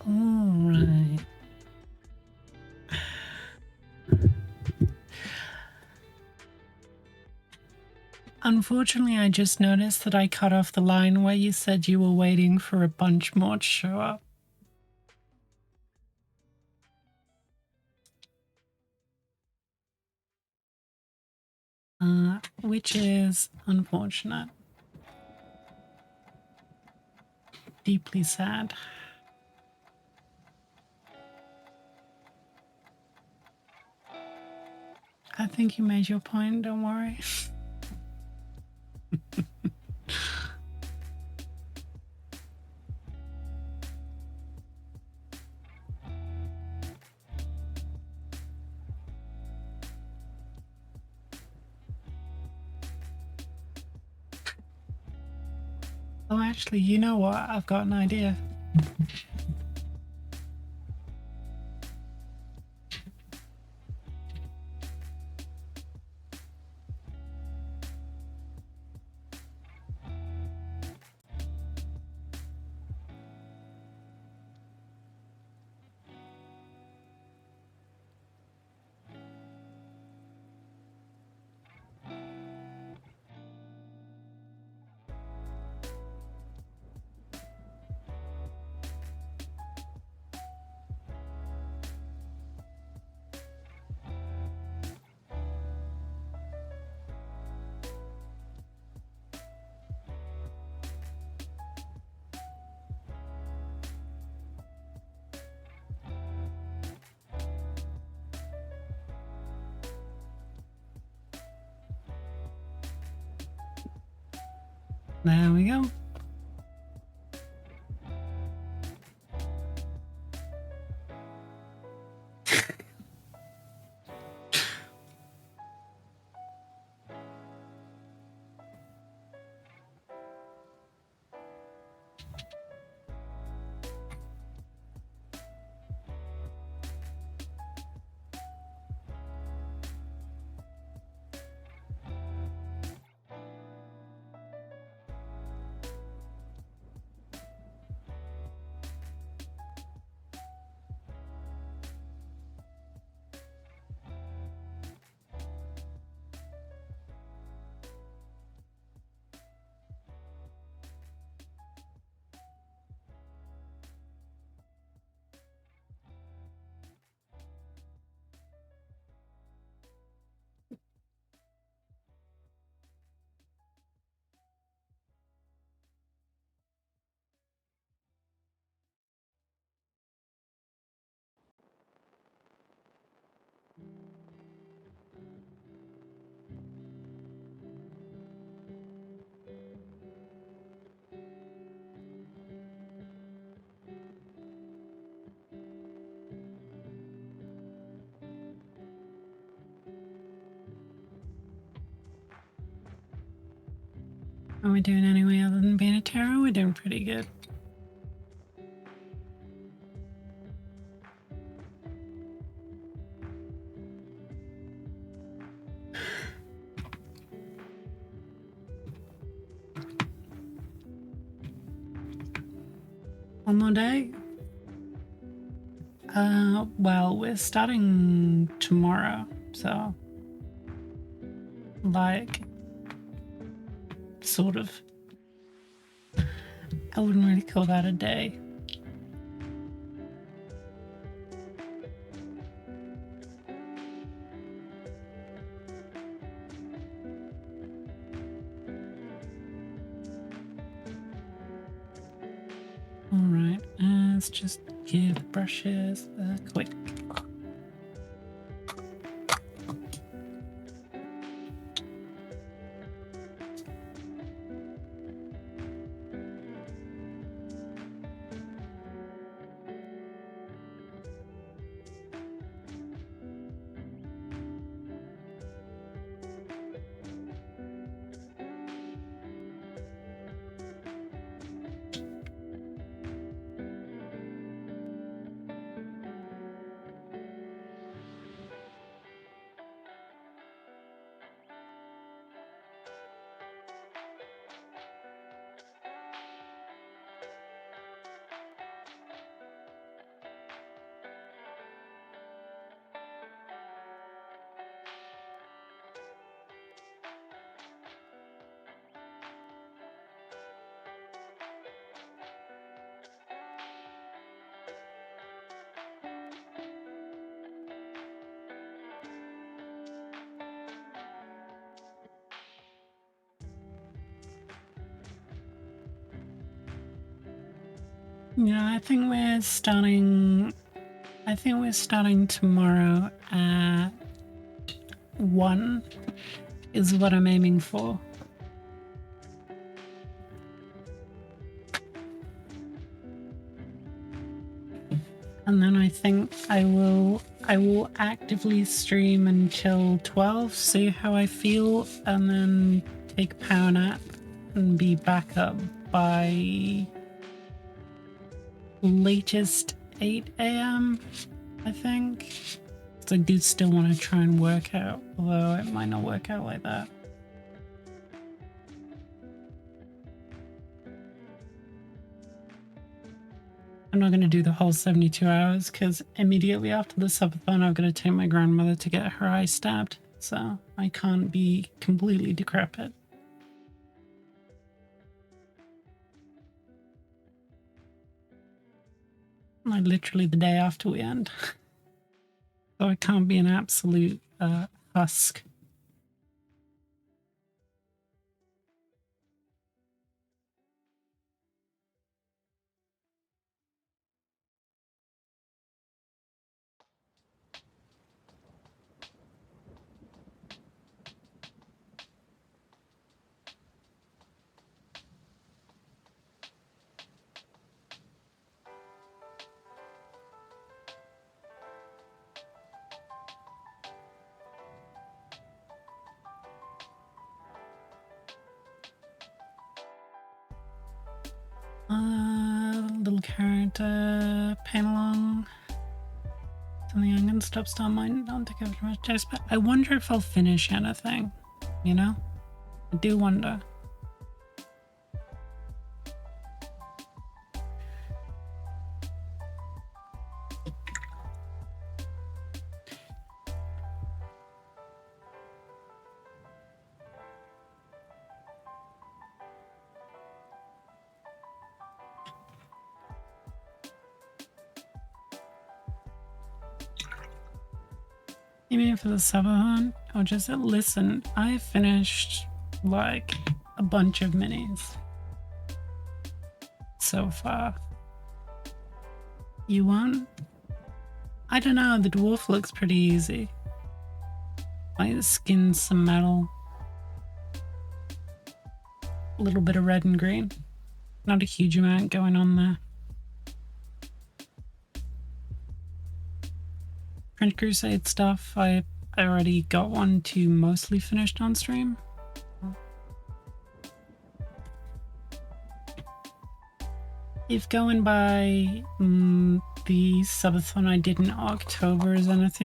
Alright. Unfortunately, I just noticed that I cut off the line where you said you were waiting for a bunch more to show up. Which is unfortunate. Deeply sad. I think you made your point, don't worry. Oh, actually, you know what? I've got an idea. There we go. How are we doing anyway other than being a terror? We're doing pretty good. One more day? Well, we're starting tomorrow, so like sort of. I wouldn't really call that a day. Alright, let's just give brushes a quick. Yeah, I think we're starting. I think we're starting tomorrow at 1 is what I'm aiming for. And then I think I will actively stream until 12, see how I feel, and then take a power nap and be back up by latest 8 a.m. I think. So I do still want to try and work out, although it might not work out like that. I'm not going to do the whole 72 hours because immediately after the subathon, I've got to take my grandmother to get her eye stabbed. So I can't be completely decrepit. Like literally the day after we end. So I can't be an absolute husk. Little character, paint along. Something I'm gonna start mine, don't take up too much taste, but I wonder if I'll finish anything, you know? I do wonder. You mean for the subathon? Or just listen, I finished like a bunch of minis so far. You won't? I don't know, the dwarf looks pretty easy. Like the skin's some metal. A little bit of red and green. Not a huge amount going on there. French Crusade stuff, I already got one to mostly finished on stream. If going by the subathon I did in October is anything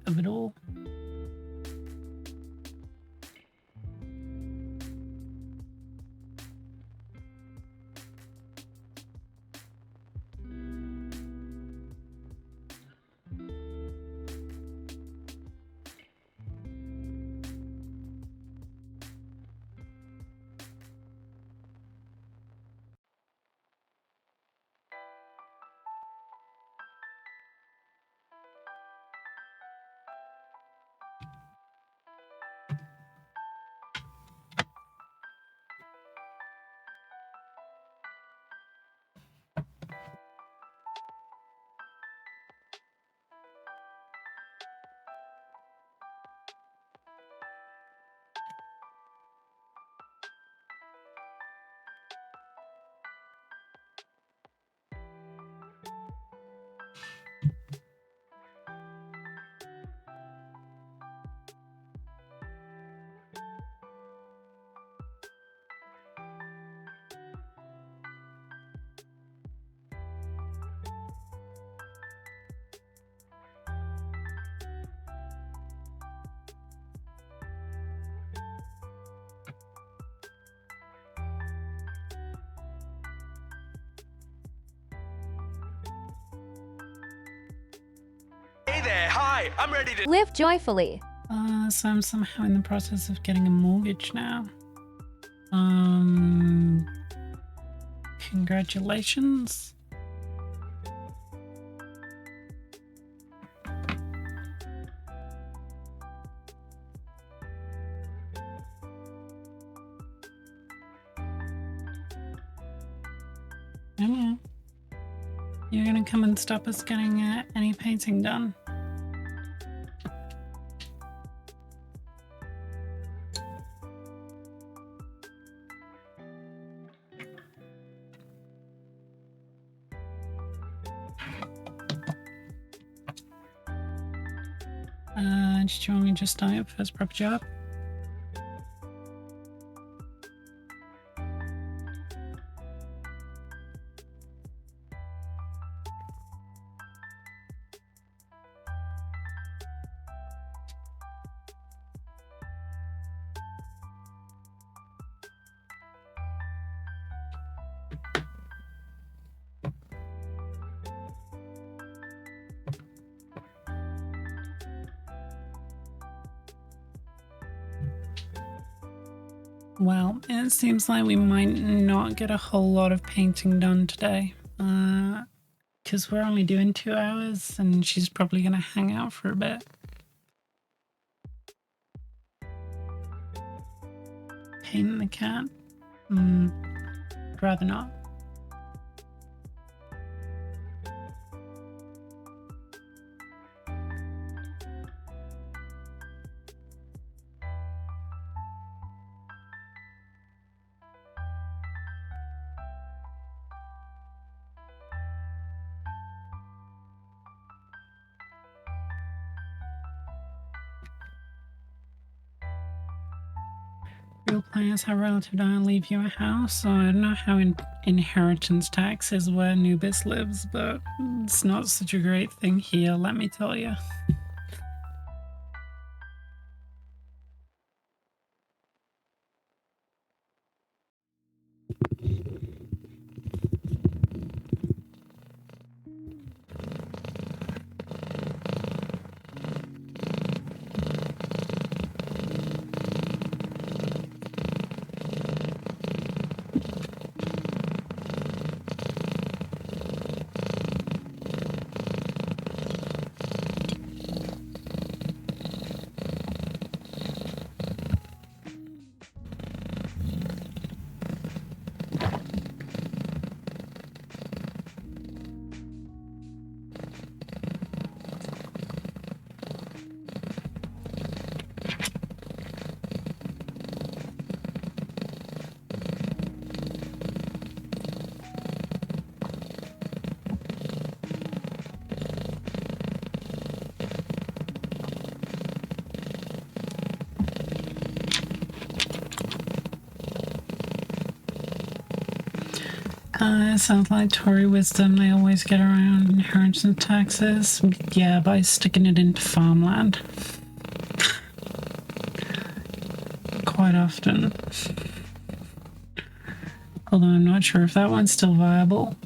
of it all. Hey there, hi, I'm ready to Live joyfully. So I'm somehow in the process of getting a mortgage now. Congratulations. Yeah. You're gonna come and stop us getting any painting done? Did you want me to just start your first proper job? Well, it seems like we might not get a whole lot of painting done today. Because we're only doing 2 hours and she's probably going to hang out for a bit. Paint the cat? I'd rather not. Real players have relative don't leave you a house, so I don't know how inheritance tax is where Nubis lives, but it's not such a great thing here, let me tell you. It sounds like Tory wisdom. They always get around inheritance taxes. Yeah, by sticking it into farmland. Quite often. Although I'm not sure if that one's still viable.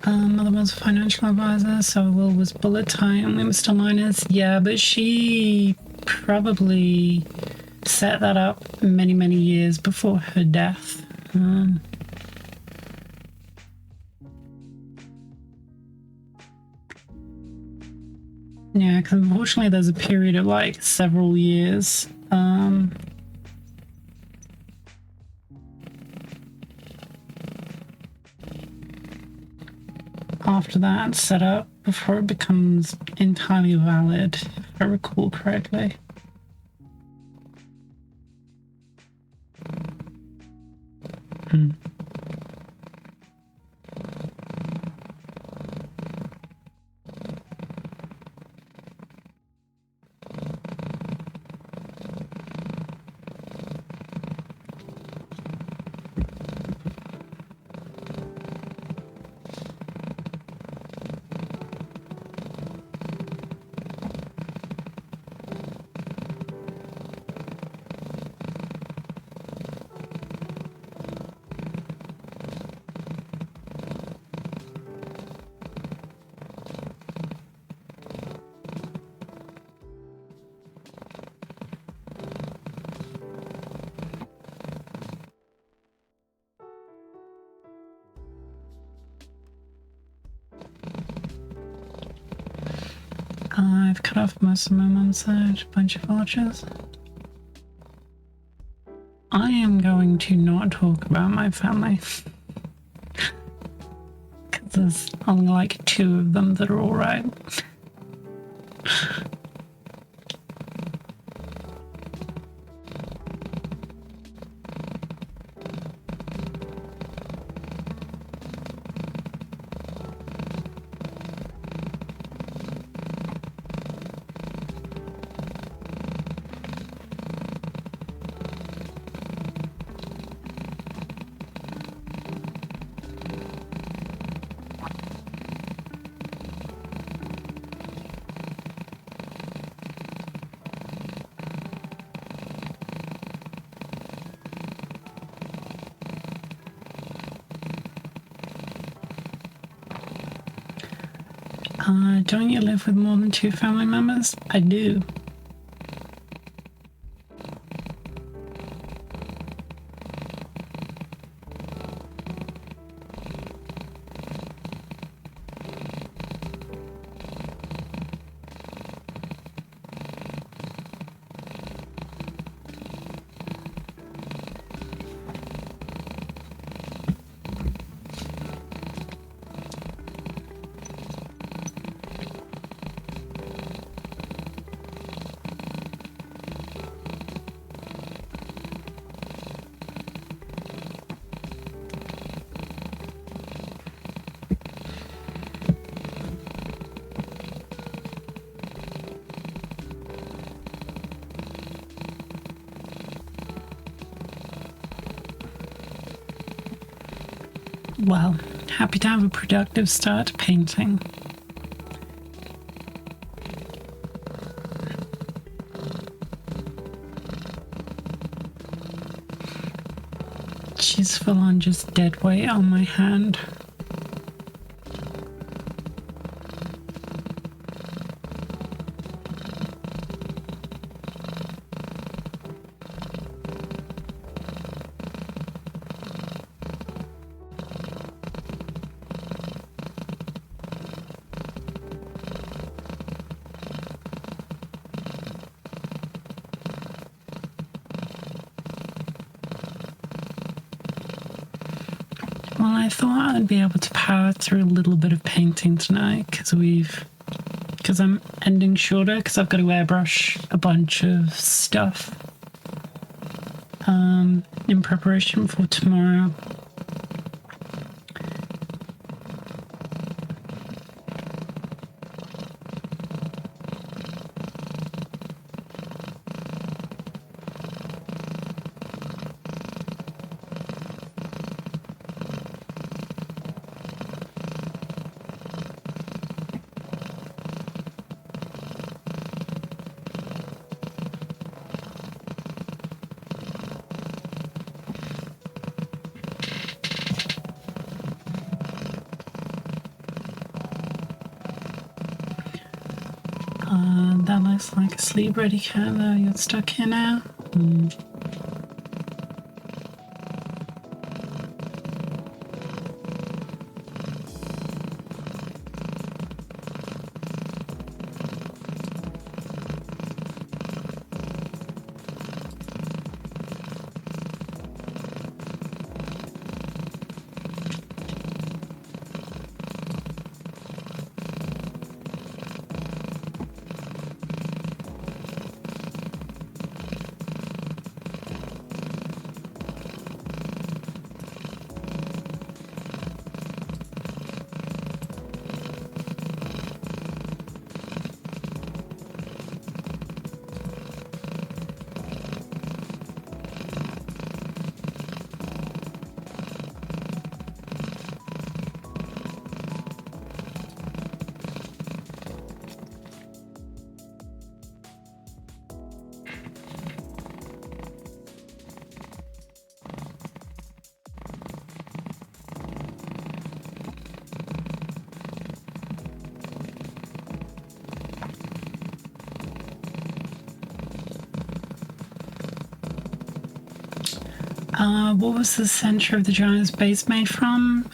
Mother was a financial advisor, so Will was bullet time. We were still minors. Yeah, but she probably set that up many, many years before her death. Yeah, because unfortunately there's a period of like several years. After that set up before it becomes entirely valid, if I recall correctly. I've cut off most of my mum's side, a bunch of archers. I am going to not talk about my family. Because there's only like 2 of them that are alright. Don't you live with more than 2 family members? I do. Well, happy to have a productive start to painting. She's full on just dead weight on my hand. thought I'd be able to power through a little bit of painting tonight because I'm ending shorter because I've got to airbrush a bunch of stuff in preparation for tomorrow. That looks like a sleep ready cat though. You're stuck here now. What was the center of the giant's base made from?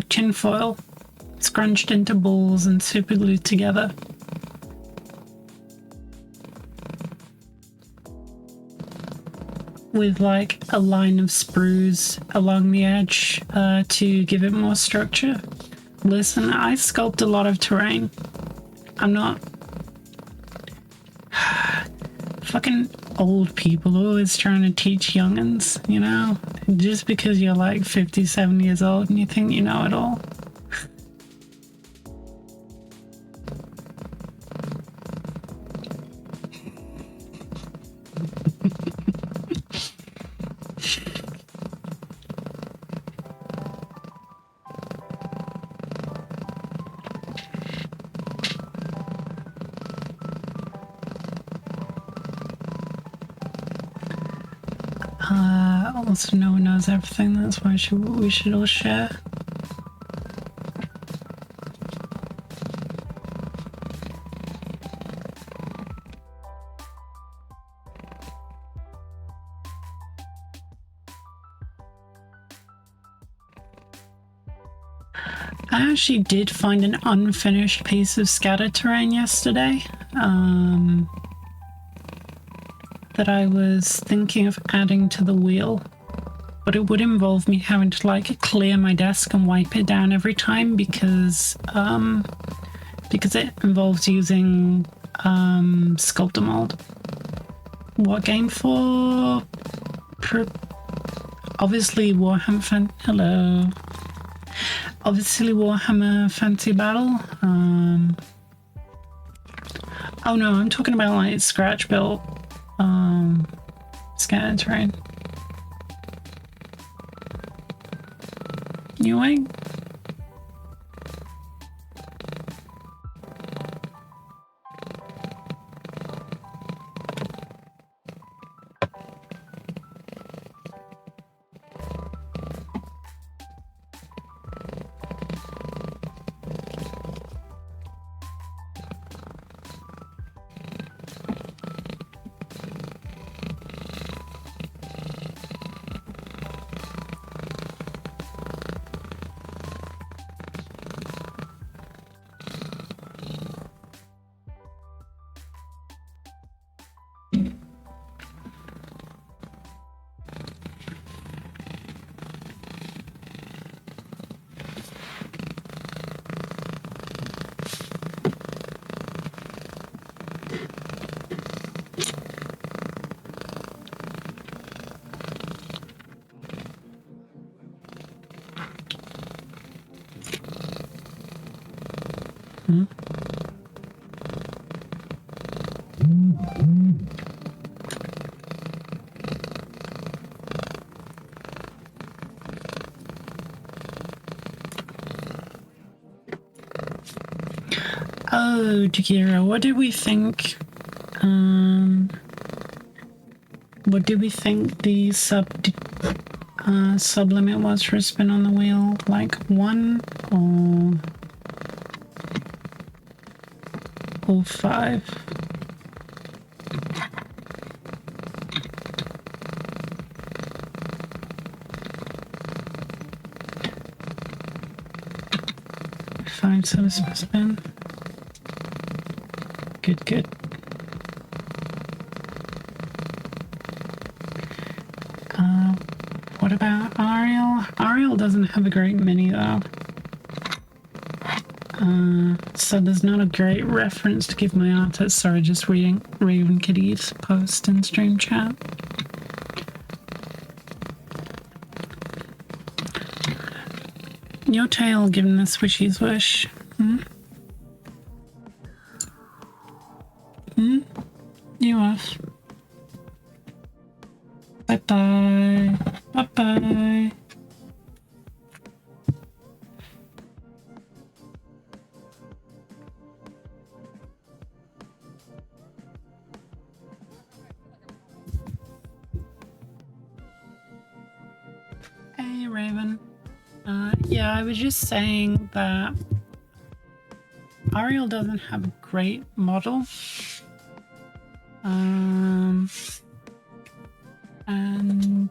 Tinfoil, scrunched into balls and super glued together. With like a line of sprues along the edge to give it more structure. Listen, I sculpt a lot of terrain. I'm not... Fucking old people always trying to teach youngins, you know? Just because you're like 57 years old and you think you know it all. Also, no one knows everything. That's why we should all share. I actually did find an unfinished piece of scatter terrain yesterday. That I was thinking of adding to the wheel. But it would involve me having to like clear my desk and wipe it down every time because it involves using sculptor mold. What game for? Obviously Warhammer Hello. Obviously Warhammer Fantasy Battle. Oh no, I'm talking about like scratch built scatter terrain. You like? Oh, Jakira, what did we think? What did we think the sublimit was for a spin on the wheel? Like 1 or 5? Five subs per spin. Good, good. What about Ariel? Ariel doesn't have a great mini though. So there's not a great reference to give my artist. Sorry, just reading Raven Kitty's post in stream chat. Your tail giving the swishy's wish. You off. Bye-bye. Bye-bye. Hey, Raven. Yeah, I was just saying that Ariel doesn't have a great model. And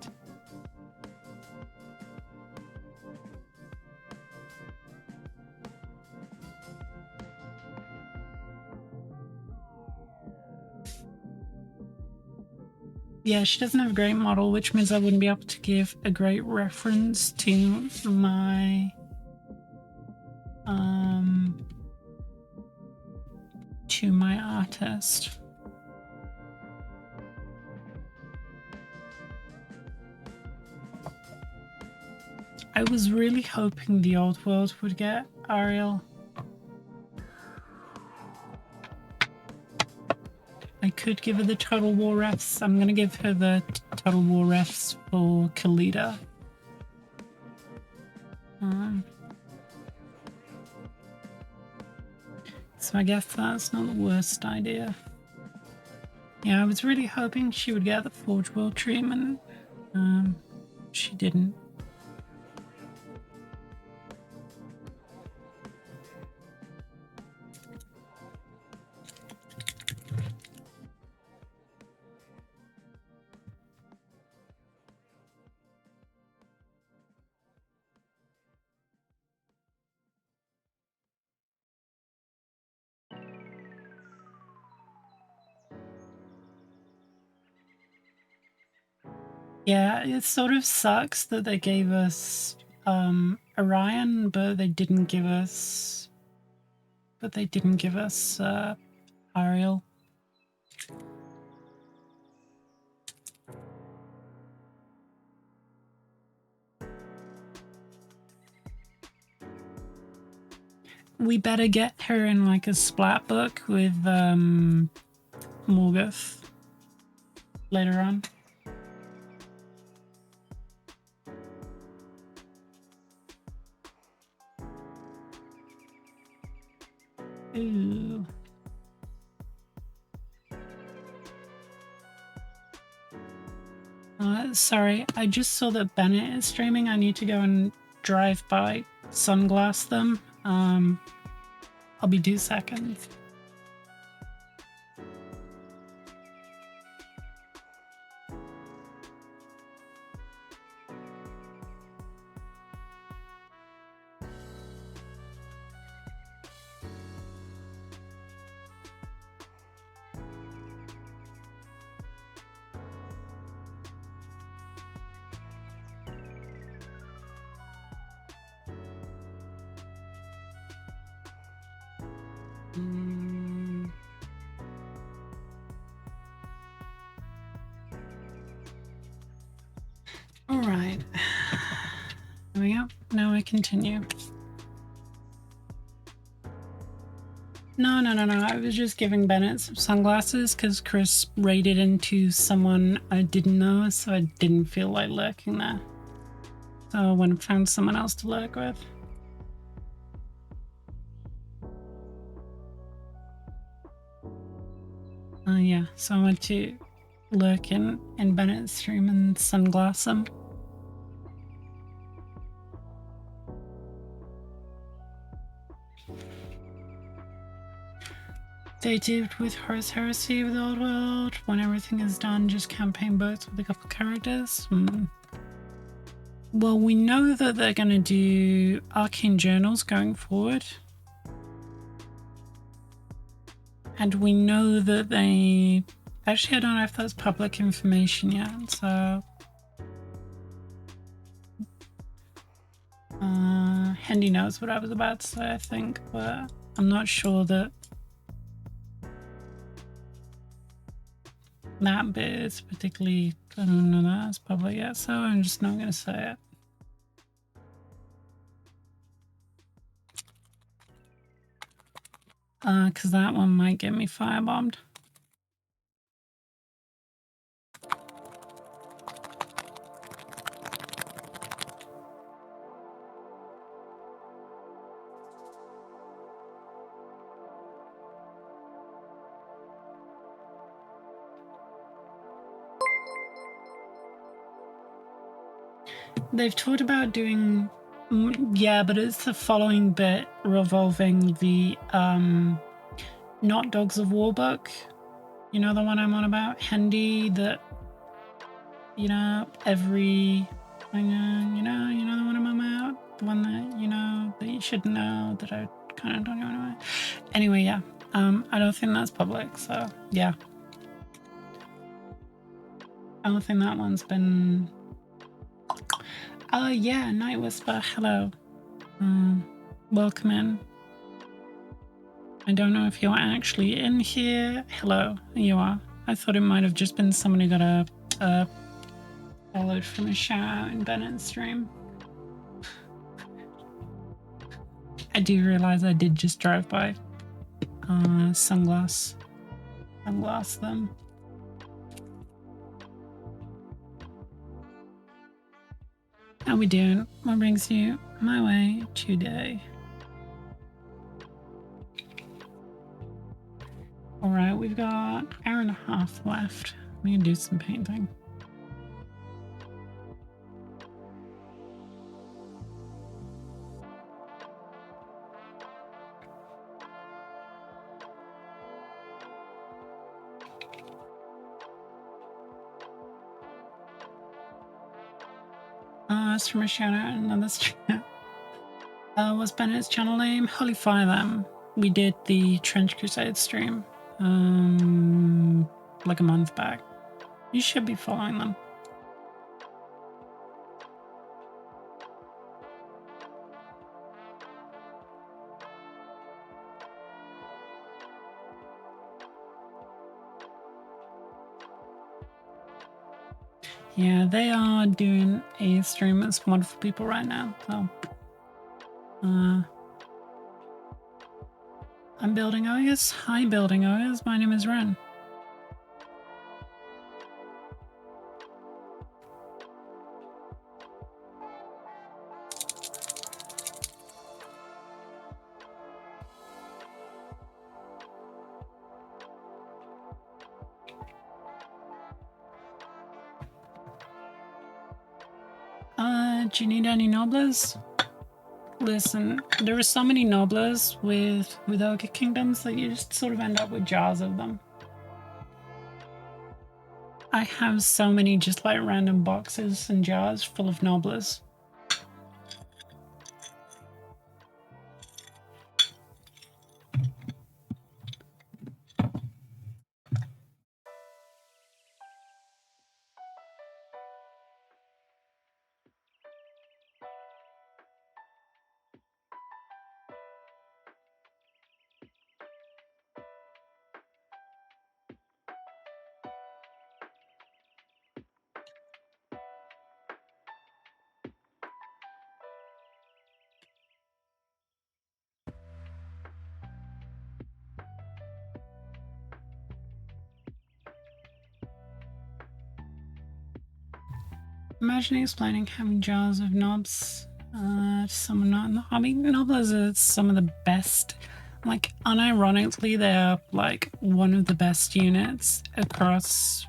yeah, she doesn't have a great model, which means I wouldn't be able to give a great reference to my artist. I was really hoping the old world would get Ariel. I could give her the Total War refs. I'm gonna give her the Total War refs for Kalita. So I guess that's not the worst idea. Yeah, I was really hoping she would get the Forge World treatment. She didn't. Yeah, it sort of sucks that they gave us Orion, but they didn't give us Ariel. We better get her in like a splat book with Morgoth later on. Ooh. Sorry, I just saw that Bennett is streaming. I need to go and drive by sunglass them. I'll be 2 seconds. All right. There we go. Now I continue. No. I was just giving Bennett some sunglasses because Chris raided into someone I didn't know, so I didn't feel like lurking there. So I went and found someone else to lurk with. Yeah, so I went to lurk in Bennett's stream and sunglass him. They did with Horus Heresy with Old World. When everything is done, just campaign boats with a couple characters. Well, we know that they're going to do arcane journals going forward. And we know that they... Actually, I don't know if that's public information yet, so... Hendy knows what I was about to say, I think, but I'm not sure that that bit is particularly... I don't know that it's public yet, so I'm just not going to say it. Because that one might get me firebombed. They've talked about doing... Yeah, but it's the following bit revolving the Not Dogs of War book. You know the one I'm on about? Hendy, that... You know, every... You know the one I'm on about? The one that, you know, that you should know, that I kind of don't know anyway. Anyway, yeah. I don't think that's public, so yeah. I don't think that one's been... Oh yeah, Night Whisper, hello. Welcome in. I don't know if you're actually in here. Hello, you are. I thought it might have just been someone who got a followed from a shout out in Bennett's stream. I do realize I did just drive by. Sunglass them. How we doing? What brings you my way today? All right, we've got an hour and a half left. We can do some painting. It's from a shout out in another stream. What's Bennett's channel name? Holy Fire Them. We did the Trench Crusade stream like a month back. You should be following them. Yeah, they are doing a stream with some wonderful people right now. So, I'm Building Ogres. Hi, Building Ogres. My name is Ren. Do you need any nobles? Listen, there are so many nobles with Ogre Kingdoms that you just sort of end up with jars of them. I have so many just like random boxes and jars full of noblers. Imagine explaining having jars of knobs to someone not in the hobby. Nobblers are some of the best. Like, unironically, they are like one of the best units across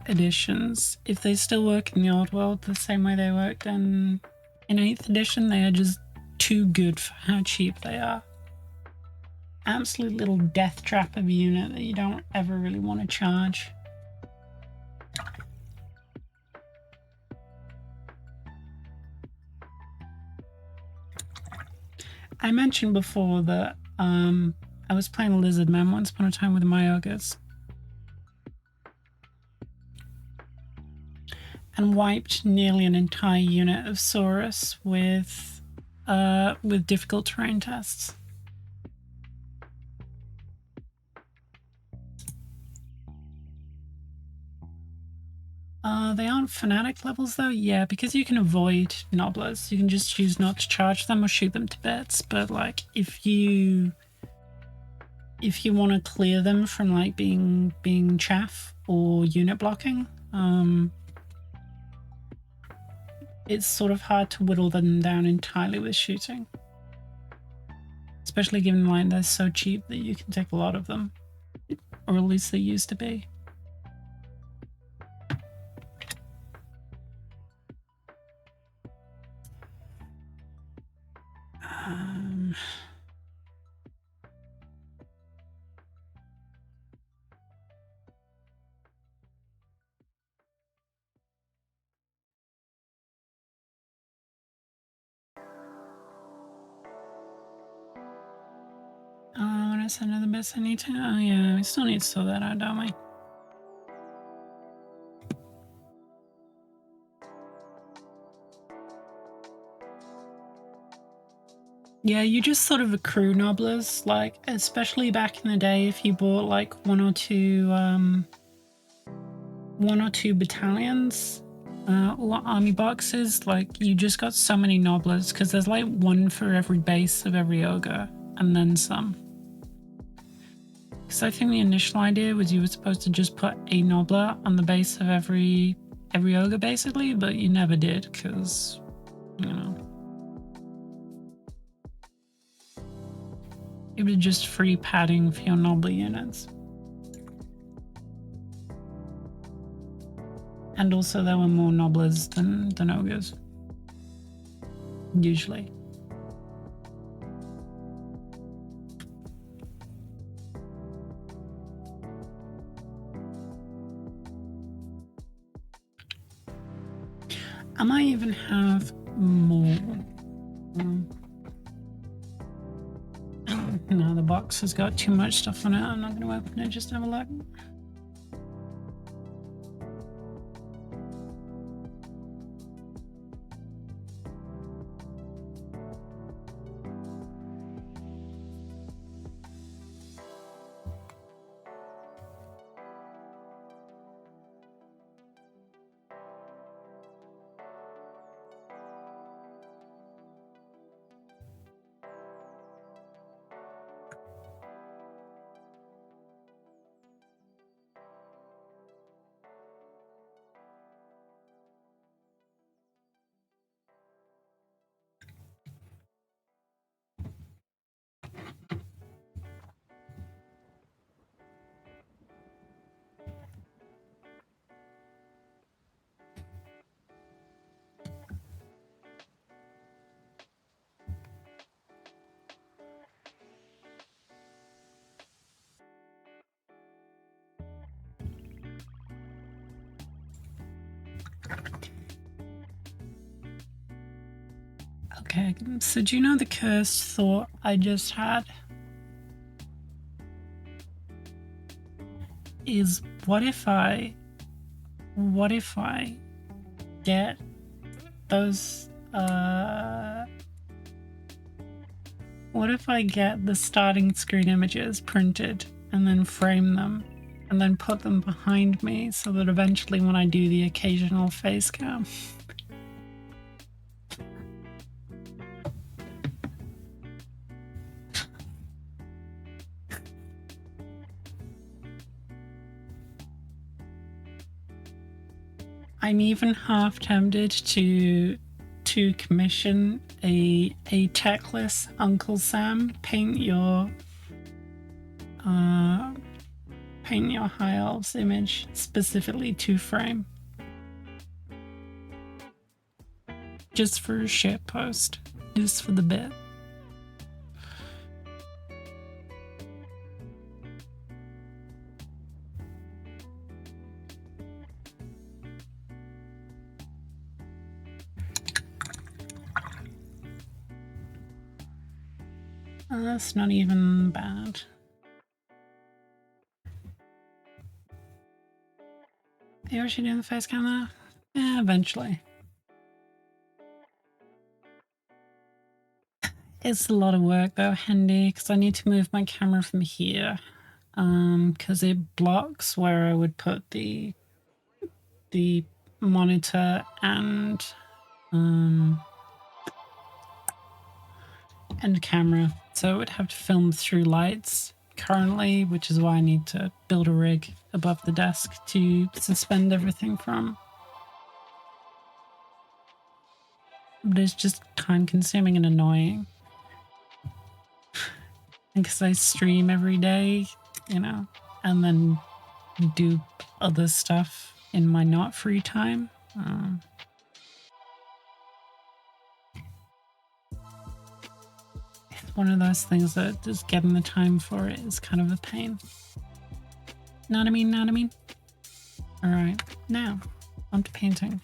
editions. If they still work in the old world the same way they worked in 8th edition, they are just too good for how cheap they are. Absolute little death trap of a unit that you don't ever really want to charge. I mentioned before that I was playing a lizard man once upon a time with my ogres and wiped nearly an entire unit of Saurus with difficult terrain tests. They aren't fanatic levels though. Yeah, because you can avoid nobblers. You can just choose not to charge them or shoot them to bits. But like, if you want to clear them from like being chaff or unit blocking, it's sort of hard to whittle them down entirely with shooting. Especially given like they're so cheap that you can take a lot of them. Or at least they used to be. What is another bits I need to? Oh yeah, we still need to sort that out, don't we? Yeah, you just sort of accrue nobblers, like, especially back in the day, if you bought like one or two battalions or army boxes, like you just got so many nobblers because there's like one for every base of every ogre and then some. Because I think the initial idea was you were supposed to just put a nobbler on the base of every ogre basically, but you never did because, you know, it was just free padding for your nobbler units. And also there were more nobblers than ogres, usually. I might even have more. No, the box has got too much stuff on it. I'm not going to open it, just have a look. Okay, so do you know the cursed thought I just had? Is what if I get those what if I get the starting screen images printed and then frame them and then put them behind me so that eventually when I do the occasional face cam I'm even half tempted to commission a techless Uncle Sam paint your high elves image specifically to frame, just for a shit post, just for the bit. That's not even bad. Are you actually doing the face cam now? Yeah, eventually. It's a lot of work though, Hendy, because I need to move my camera from here, because it blocks where I would put the monitor and camera. So it would have to film through lights currently, which is why I need to build a rig above the desk to suspend everything from. But it's just time consuming and annoying. And because I stream every day, you know, and then do other stuff in my not free time. It's one of those things that just getting the time for it is kind of a pain. Know what I mean? Know what I mean? All right, now on to painting.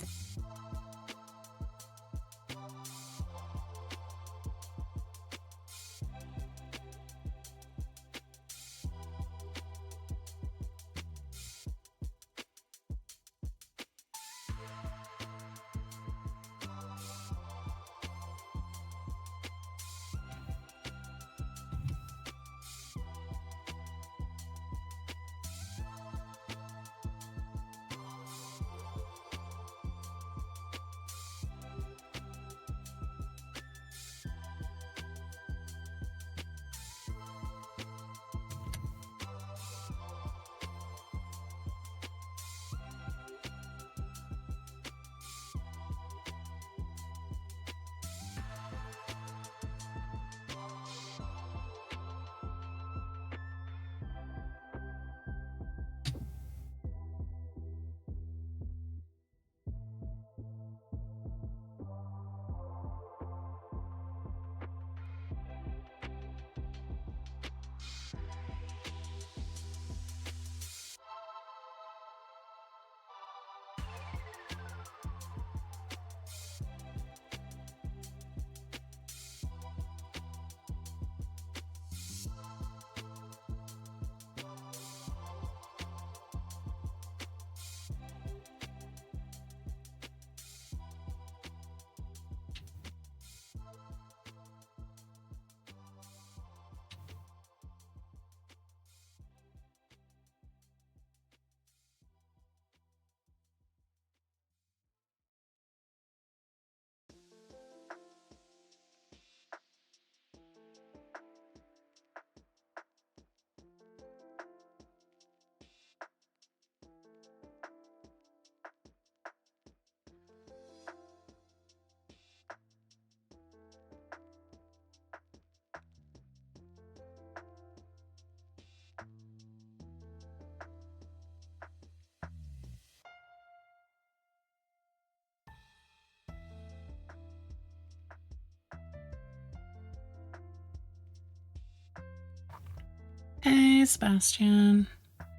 Hey, Sebastian.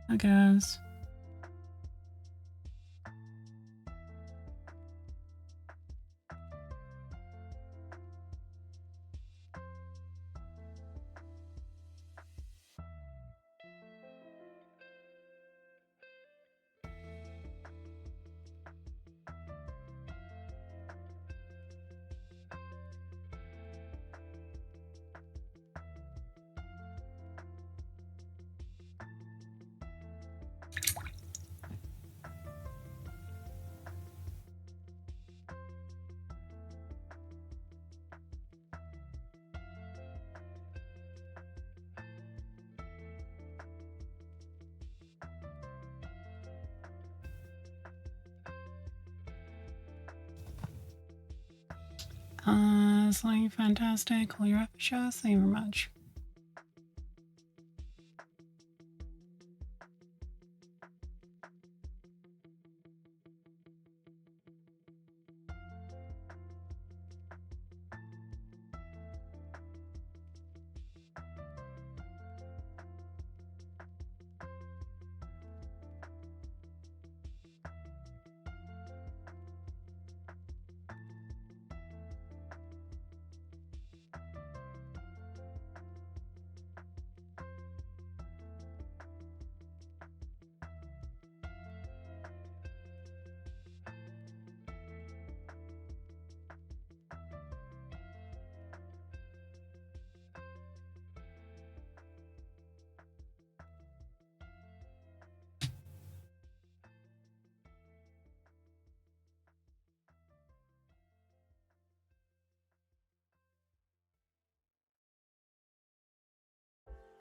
How goes? Something fantastic. Will you wrap show? Thank you very much.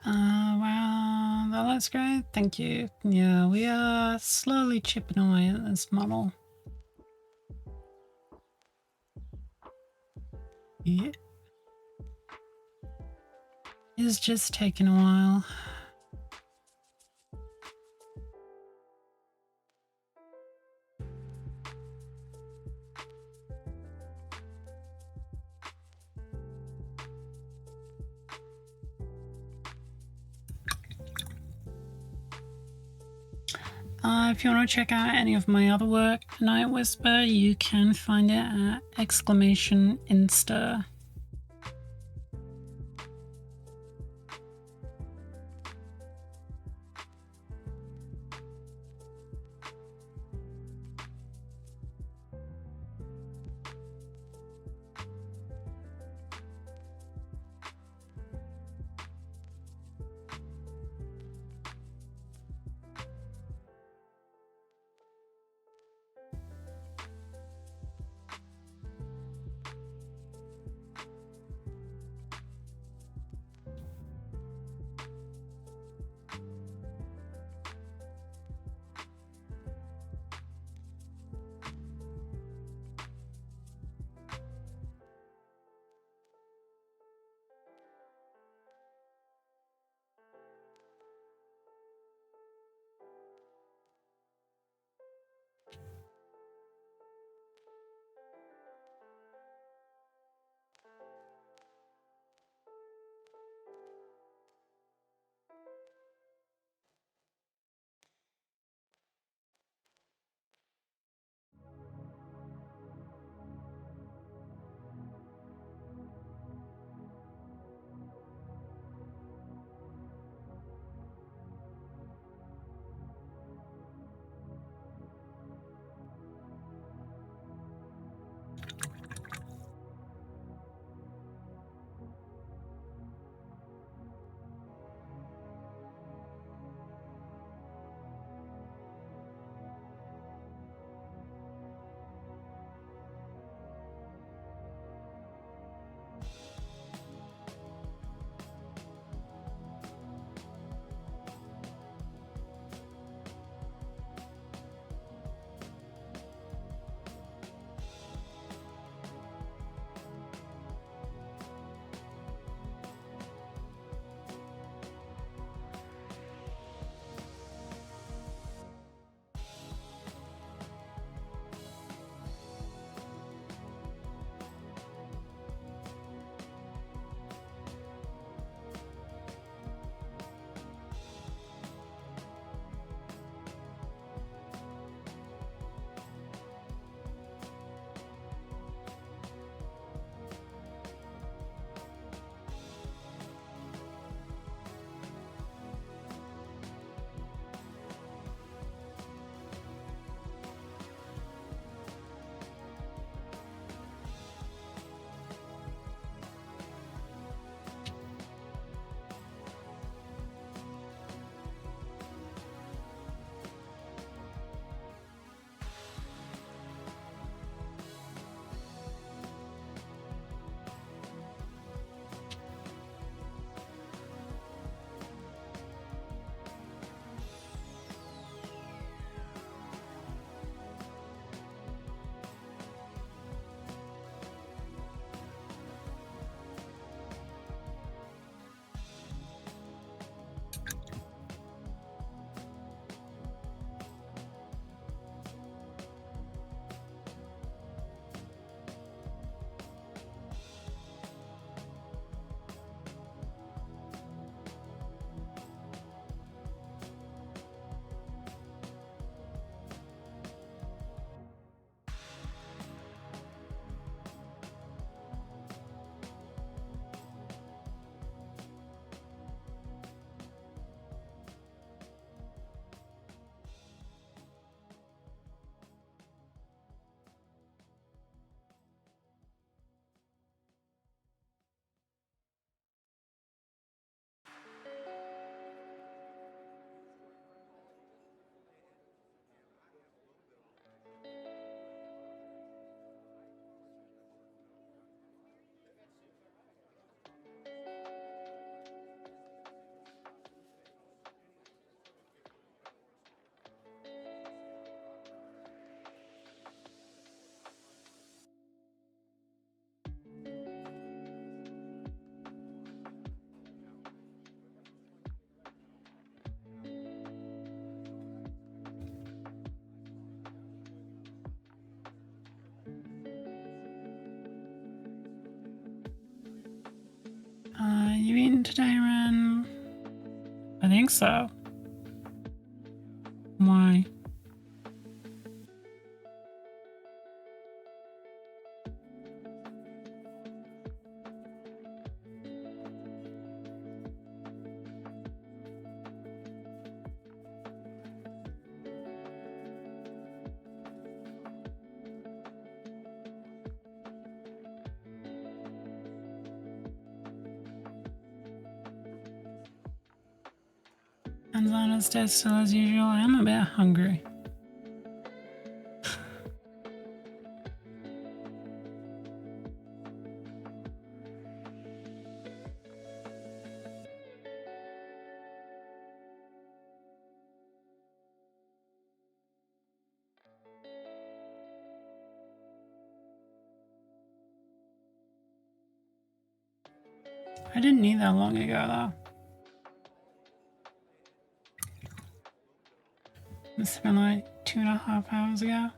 Wow, that looks great. Thank you. Yeah, we are slowly chipping away at this model. Yeah. It's just taking a while. If you want to check out any of my other work, Night Whisper, you can find it at !Insta. today, Ren? I think so. Why? And Lana's dead still as usual. I am a bit hungry. I didn't eat that long ago, though. Must have been like 2.5 hours ago.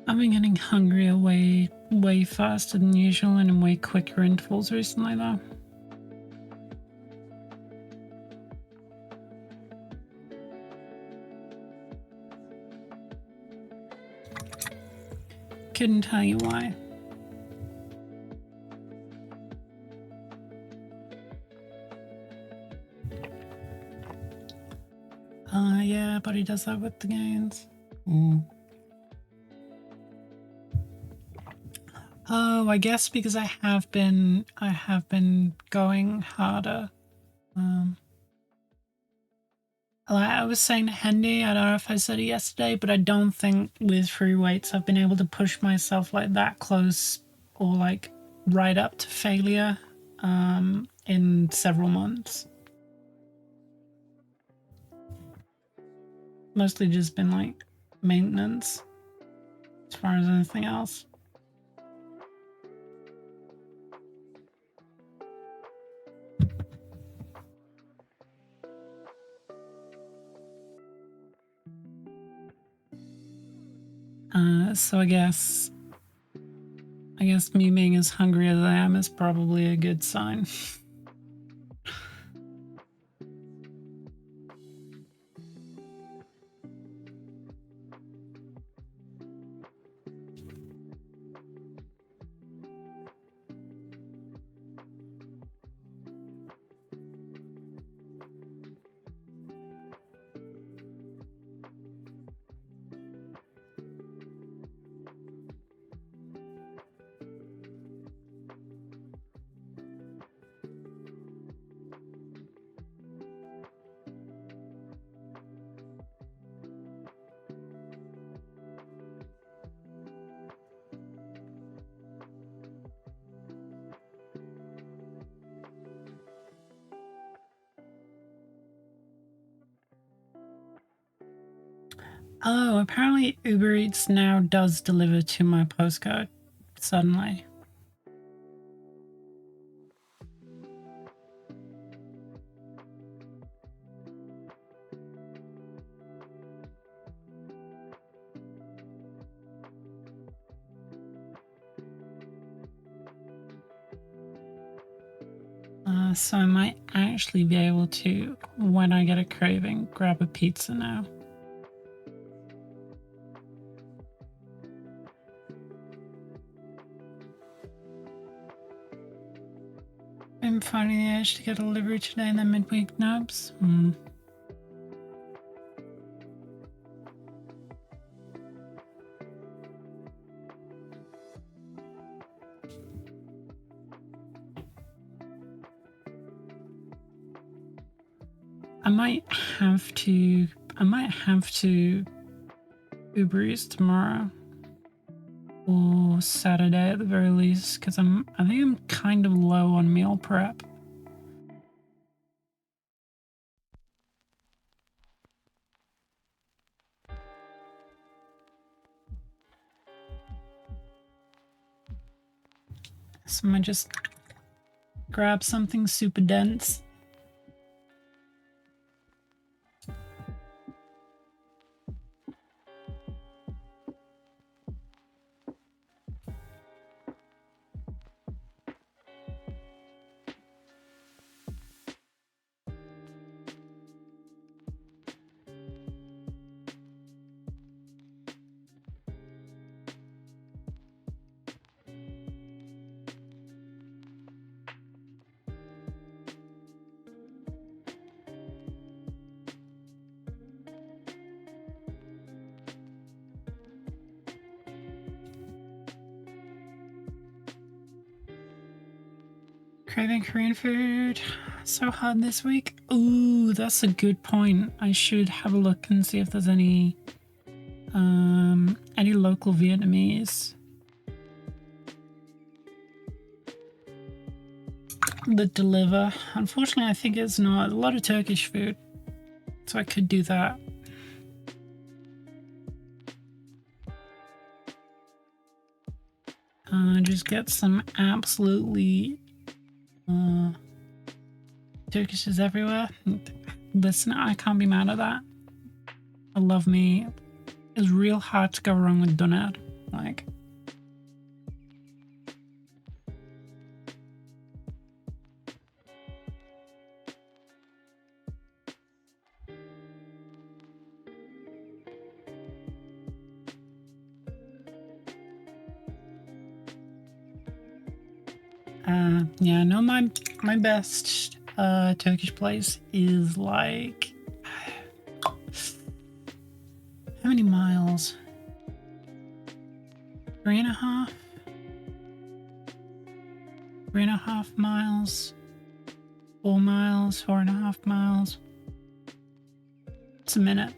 I've been getting hungrier way faster than usual and in way quicker intervals recently, though. Couldn't tell you why. Yeah, but he does that with the gains. Oh, I guess because I have been going harder. Like I was saying to Hendy, I don't know if I said it yesterday, but I don't think with free weights I've been able to push myself like that close or like right up to failure in several months. Mostly just been like maintenance as far as anything else. So I guess me being as hungry as I am is probably a good sign. Oh, apparently Uber Eats now does deliver to my postcode suddenly. So I might actually be able to, when I get a craving, grab a pizza now. I'm finding the urge to get a delivery today in the midweek nubs. I might have to Uber Eats tomorrow or Saturday at the very least, because I think I'm kind of low on meal prep. So I might just grab something super dense. Craving Korean food. So hard this week. Ooh, that's a good point. I should have a look and see if there's any local Vietnamese that deliver. Unfortunately, I think it's not. A lot of Turkish food, so I could do that. Just get some absolutely Turkish is everywhere. Listen, I can't be mad at that. I love me. It's real hard to go wrong with doner. Like, yeah, no, my best Turkish place is like, how many miles? 3.5? 3.5 miles? 4 miles? 4.5 miles? It's a minute.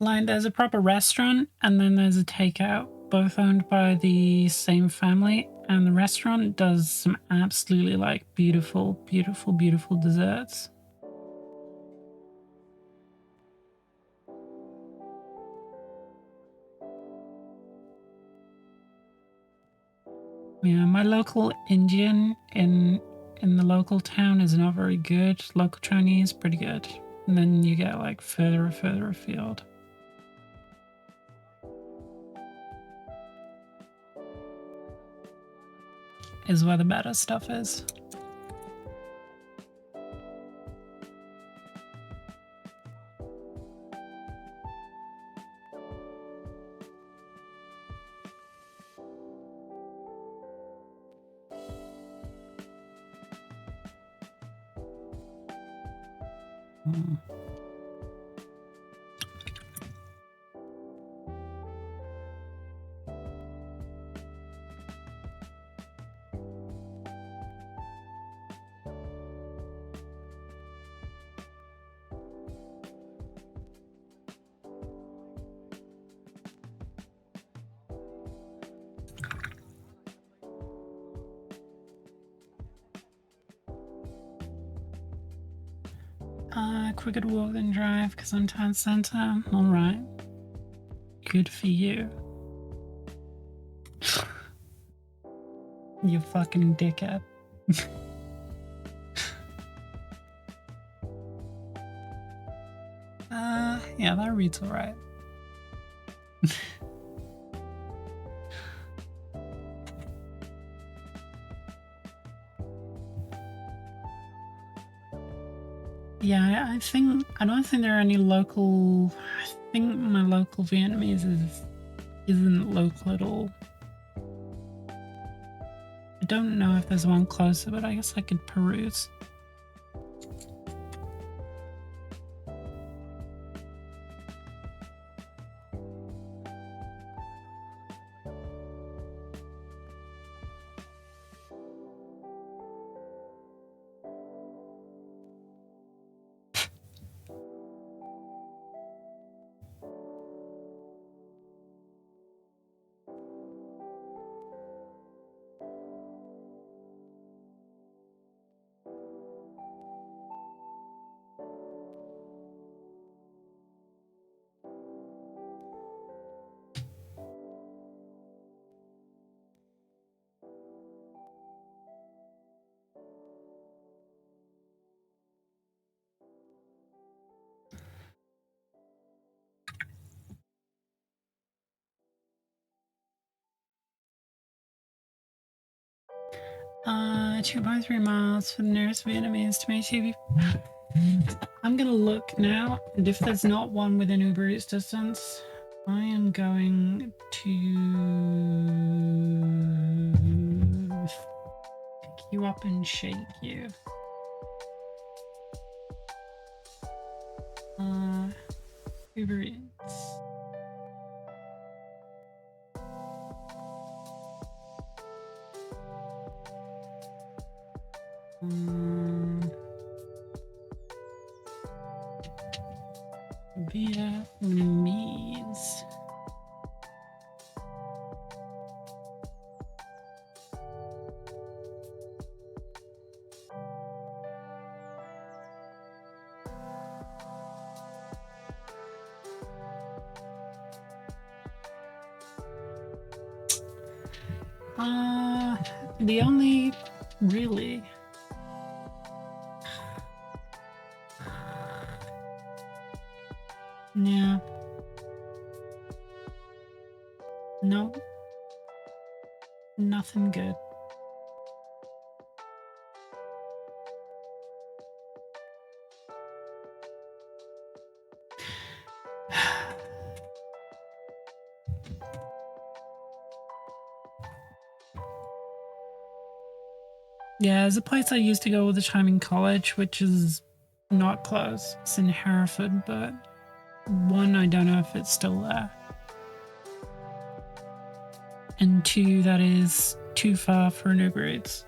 Like, there's a proper restaurant and then there's a takeout, both owned by the same family. And the restaurant does some absolutely like beautiful, beautiful, beautiful desserts. Yeah, my local Indian in the local town is not very good. Local Chinese, pretty good. And then you get like further and further afield. Is where the better stuff is. Quicker to walk than drive because I'm town center. Alright. Good for you. You fucking dickhead. Yeah, that reads alright. Yeah, I don't think there are any local. I think my local Vietnamese isn't local at all. I don't know if there's one closer, but I guess I could peruse. 2.3 miles for the nearest Vietnamese to me. TV. I'm gonna look now, and if there's not one within Uber Eats distance, I am going to pick you up and shake you. Uber Eats. Vietnamese. The only really yeah. No. Nothing good. Yeah, there's a place I used to go all the time in college, which is not close. It's in Hereford, but one, I don't know if it's still there. And two, that is too far for an Uber Eats.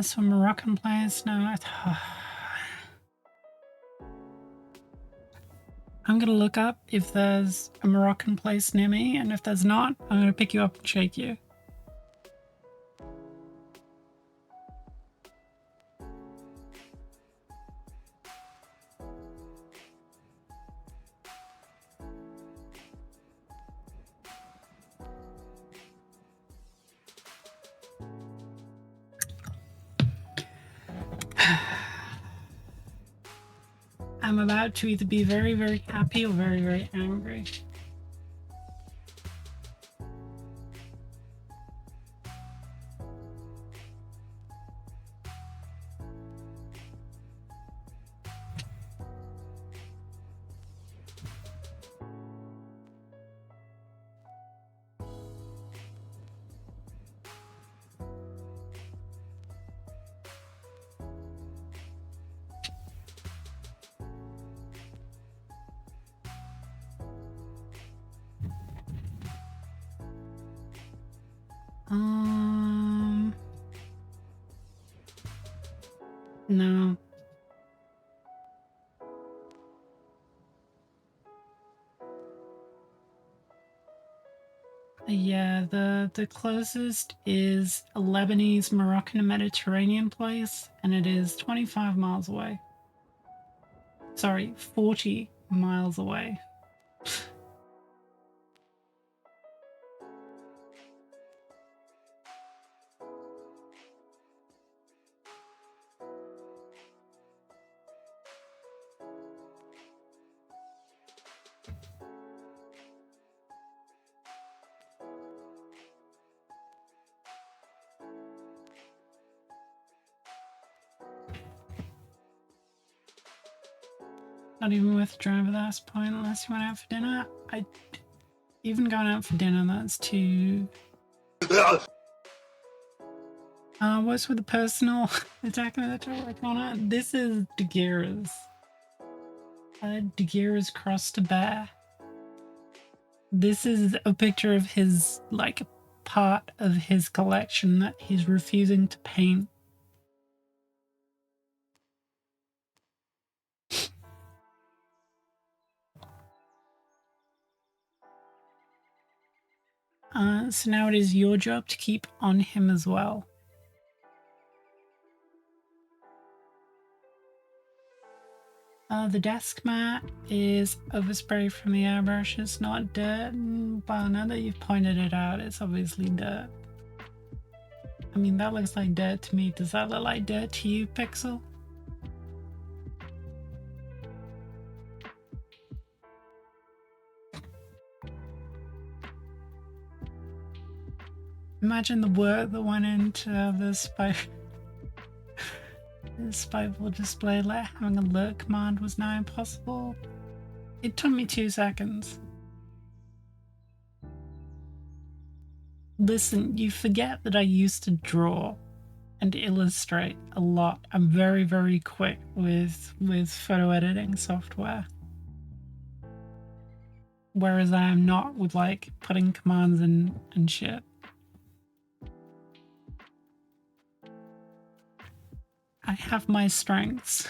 Some Moroccan place now. I'm gonna look up if there's a Moroccan place near me, and if there's not, I'm gonna pick you up and shake you. I'm about to either be very, very happy or very, very angry. No. Yeah, the closest is a Lebanese Moroccan Mediterranean place, and it is 25 miles away. Sorry, 40 miles away. Not even worth driving at this point unless you went out for dinner. Even going out for dinner, that's too... what's with the personal attack on the toilet corner? This is Dagira's. Dagira's cross to bear. This is a picture of his, like, part of his collection that he's refusing to paint. So now it is your job to keep on him as well. The desk mat is overspray from the airbrush. It's not dirt. Well, now that you've pointed it out, it's obviously dirt. I mean, that looks like dirt to me. Does that look like dirt to you, Pixel? Imagine the work that went into this spiteful display. Like having a alert command was now impossible. It took me 2 seconds. Listen, you forget that I used to draw and illustrate a lot. I'm very, very quick with photo editing software. Whereas I am not with like putting commands in and shit. I have my strengths.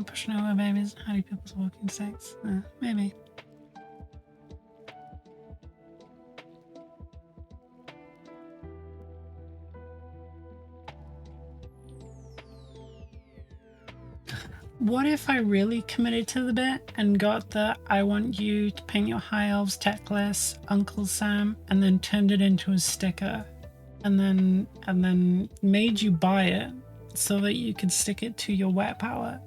Pushing over babies, how do people's walking sticks? Maybe. What if I really committed to the bit and got the I want you to paint your high elves tech list, Uncle Sam, and then turned it into a sticker and then made you buy it so that you could stick it to your wet palette?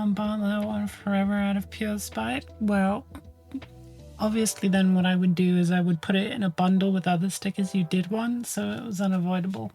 Bought that one forever out of pure spite. Well, obviously then what I would do is I would put it in a bundle with other stickers you did one, so it was unavoidable.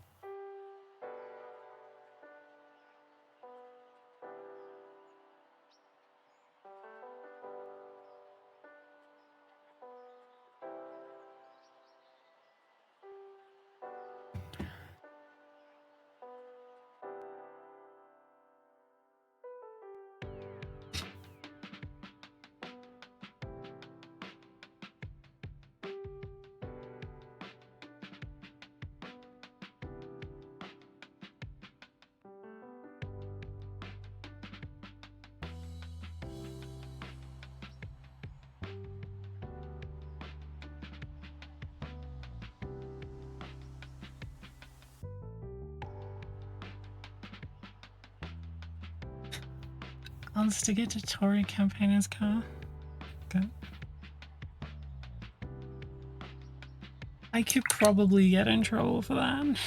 Wants to get to Tory campaigners car. Okay. I could probably get in trouble for that.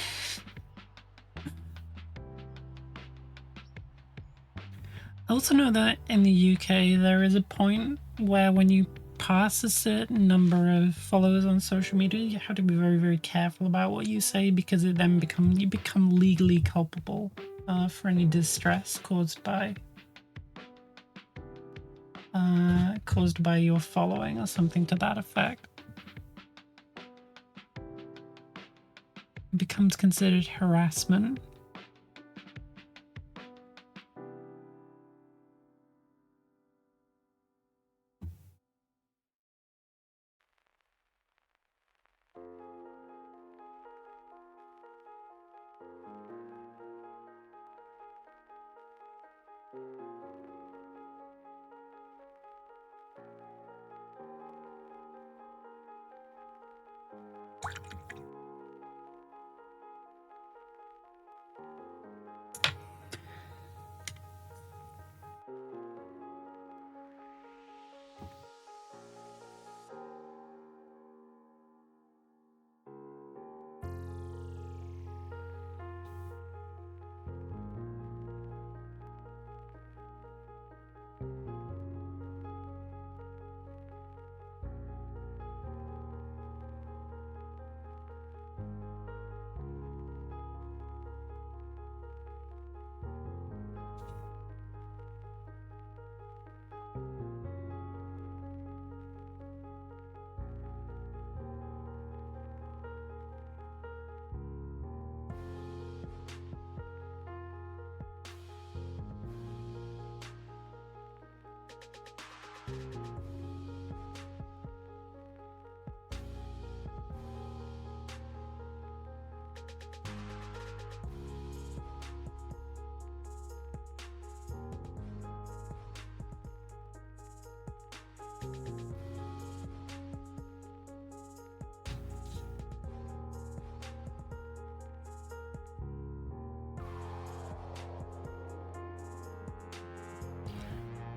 I also know that in the UK there is a point where when you pass a certain number of followers on social media, you have to be very, very careful about what you say, because it then you become legally culpable for any distress caused by your following or something to that effect. It becomes considered harassment.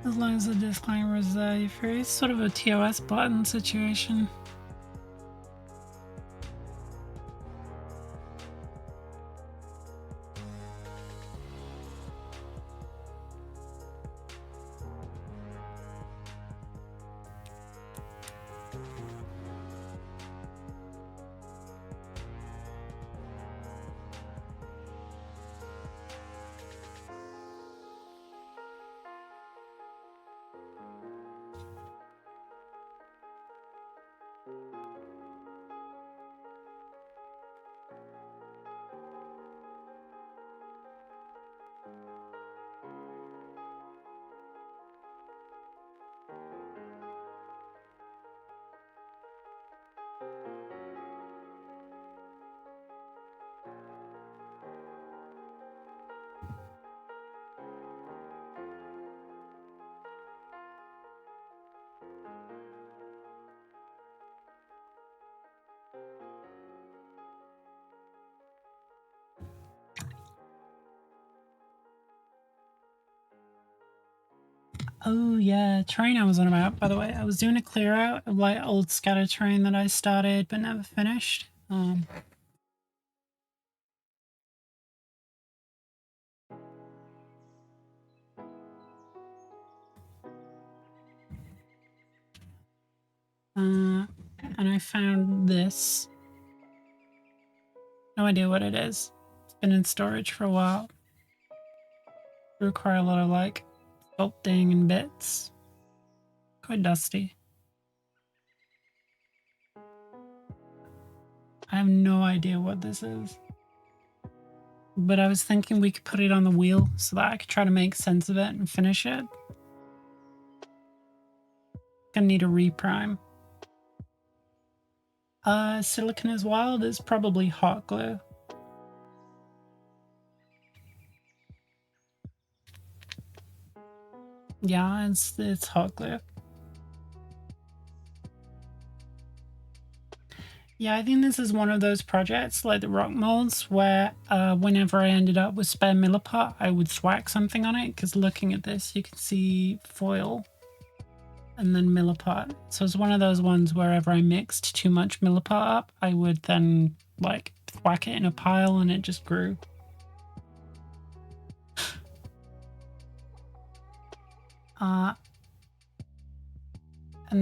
As long as the disclaimer is there, you're free. It's sort of a TOS button situation. Oh yeah, train I was on about, by the way. I was doing a clear out of like old scatter train that I started but never finished. And I found this. No idea what it is. It's been in storage for a while. It require a lot of like sculpting and bits. Quite dusty. I have no idea what this is. But I was thinking we could put it on the wheel so that I could try to make sense of it and finish it. Gonna need a reprime. Silicon is wild is probably hot glue. Yeah, it's hot glue. Yeah, I think this is one of those projects like the rock molds where whenever I ended up with spare milliput, I would thwack something on it, because looking at this, you can see foil and then milliput. So it's one of those ones wherever I mixed too much milliput up, I would then like thwack it in a pile and it just grew. And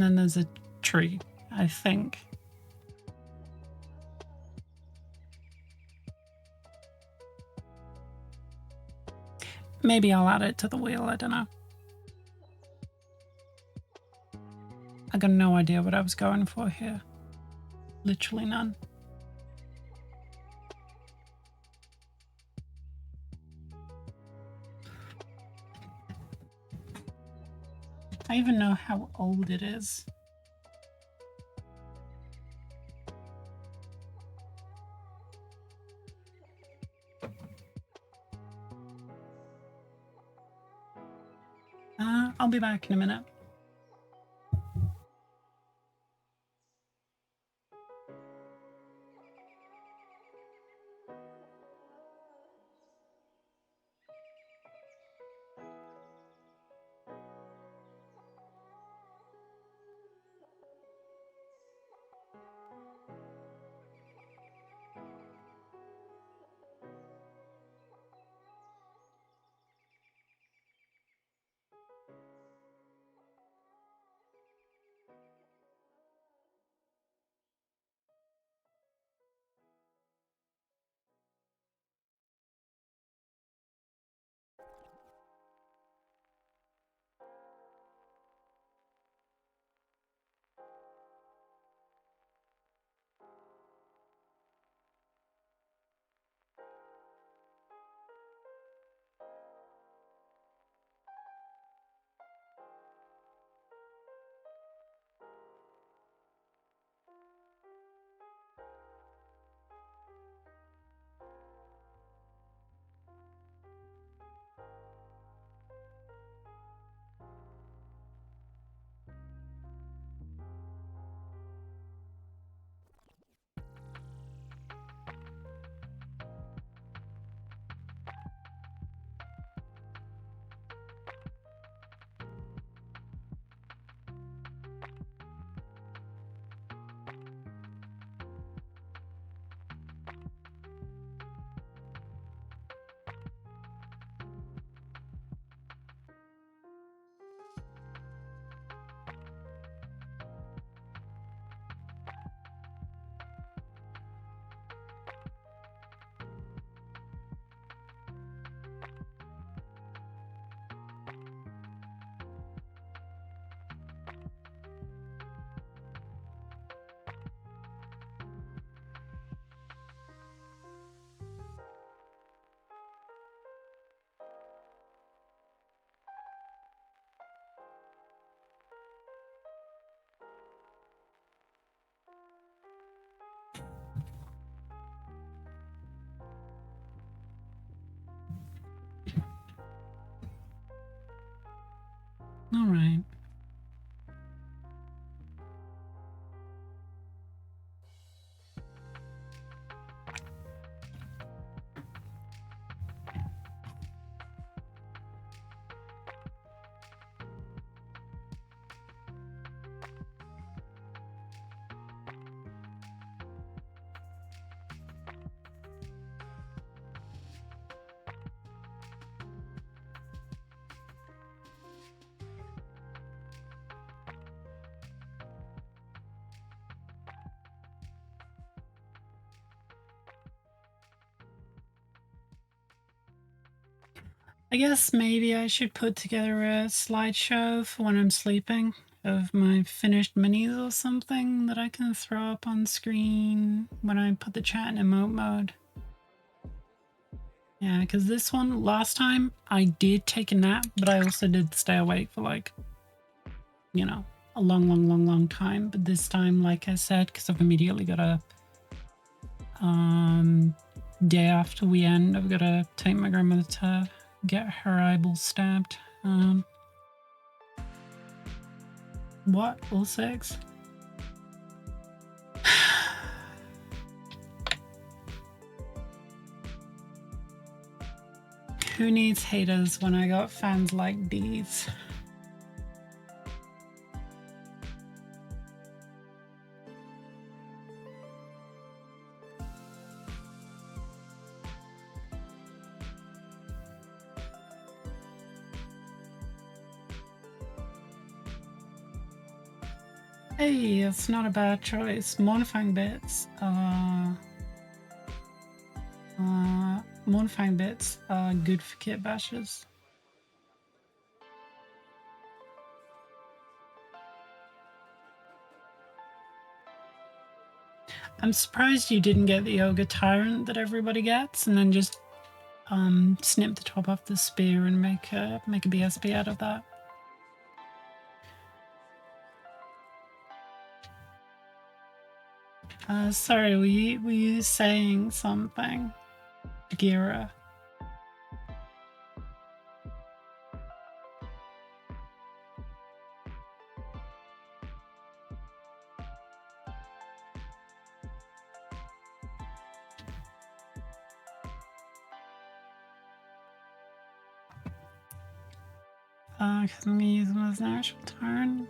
then there's a tree, I think. Maybe I'll add it to the wheel, I don't know. I got no idea what I was going for here. Literally none. I even know how old it is. I'll be back in a minute. All right. I guess maybe I should put together a slideshow for when I'm sleeping of my finished minis or something that I can throw up on screen when I put the chat in emote mode. Yeah, because this one, last time, I did take a nap, but I also did stay awake for like, you know, a long time. But this time, like I said, because I've immediately got a day after we end, I've got to take my grandmother to get her eyeball stabbed. What? All six? who needs haters when I got fans like these? Hey, it's not a bad choice. Mornifying bits. Mornifying bits are good for kit bashes. I'm surprised you didn't get the Ogre Tyrant that everybody gets, and then just snip the top off the spear and make a BSB out of that. Sorry, were you saying something, Gira? Because I'm gonna use them as an actual turn.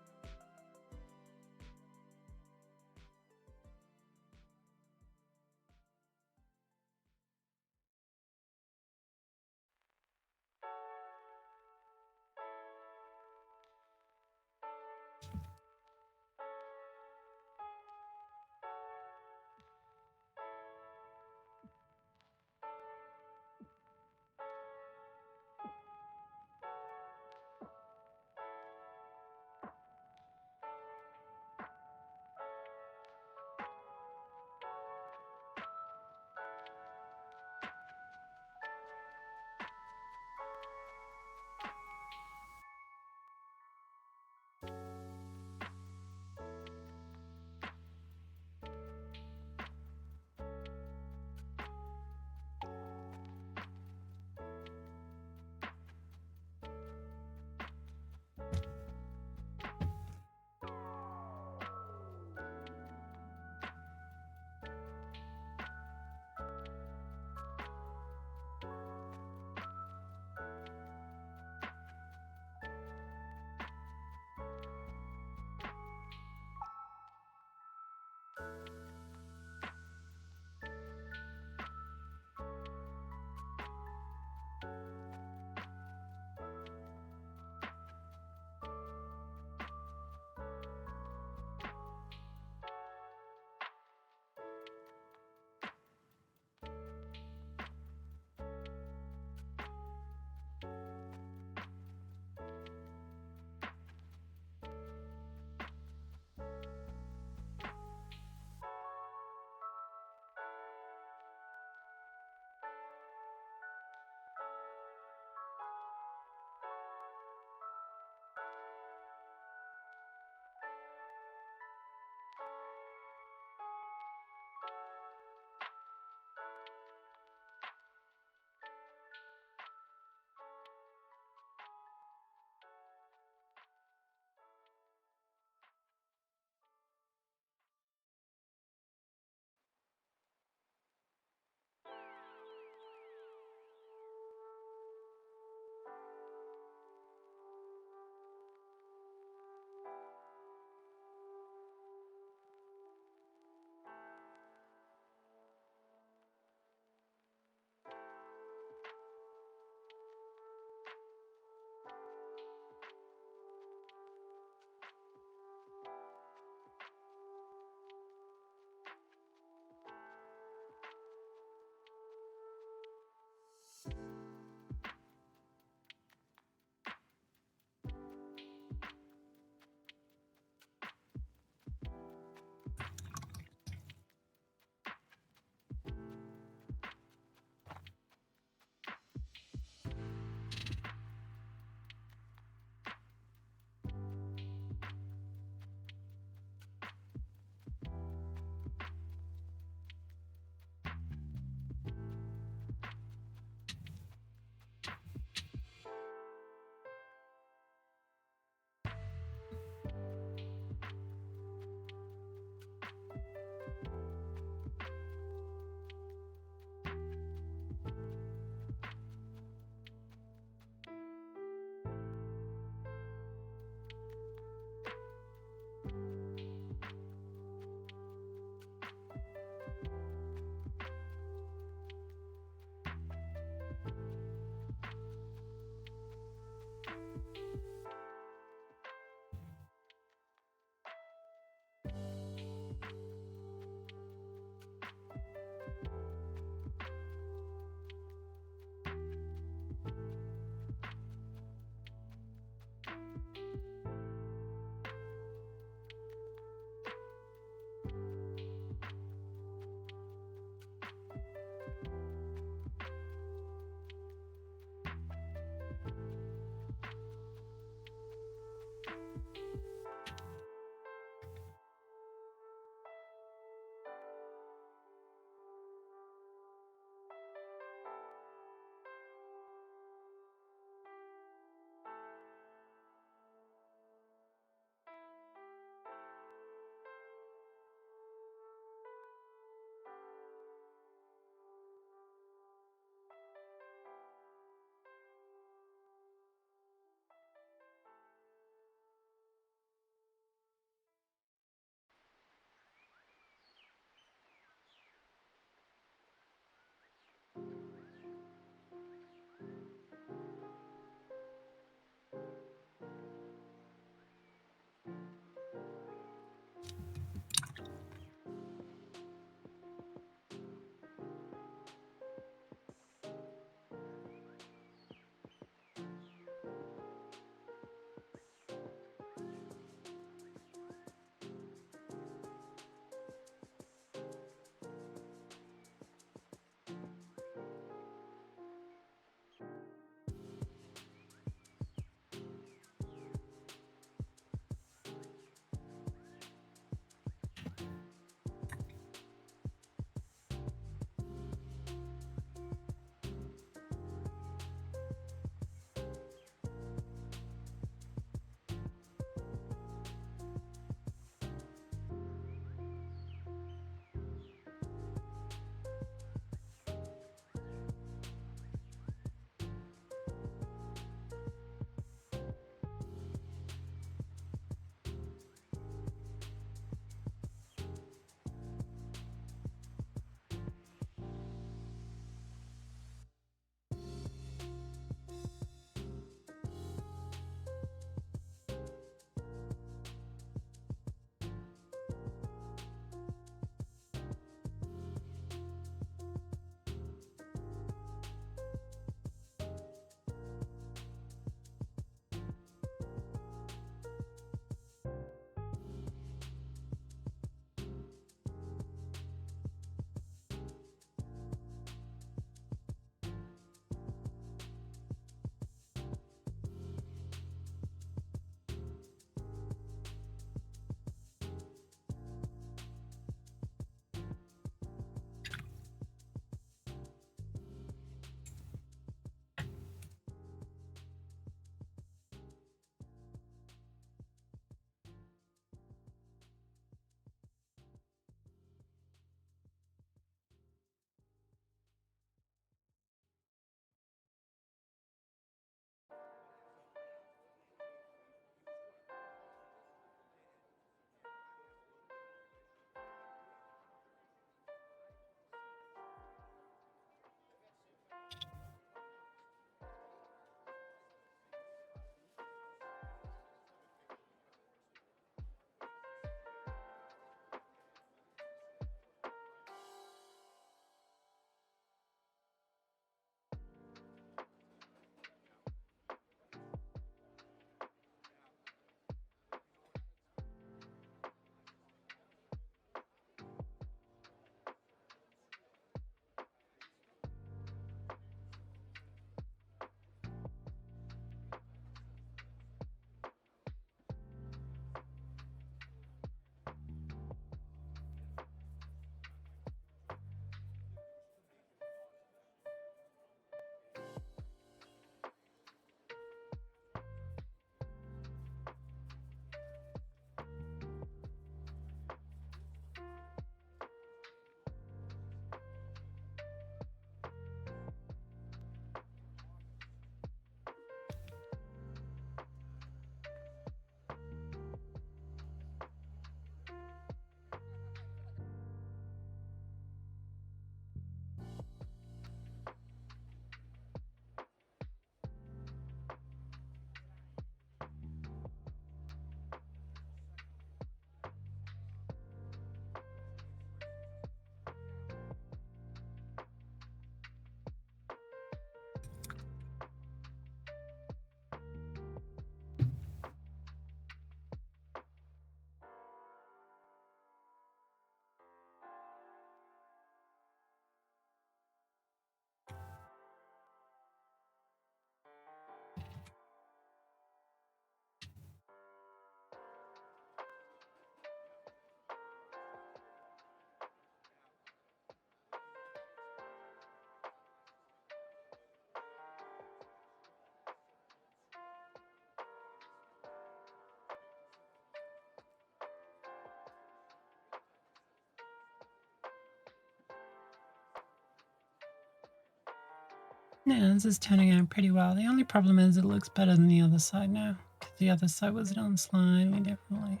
Yeah, this is turning out pretty well. The only problem is it looks better than the other side now, because the other side was done slightly differently.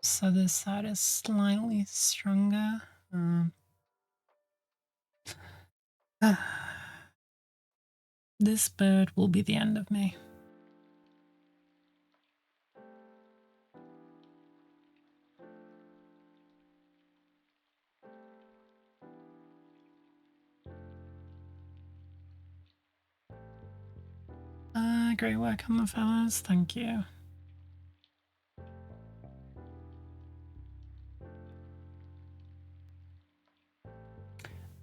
So this side is slightly stronger. This bird will be the end of me. Great work on the feathers, thank you.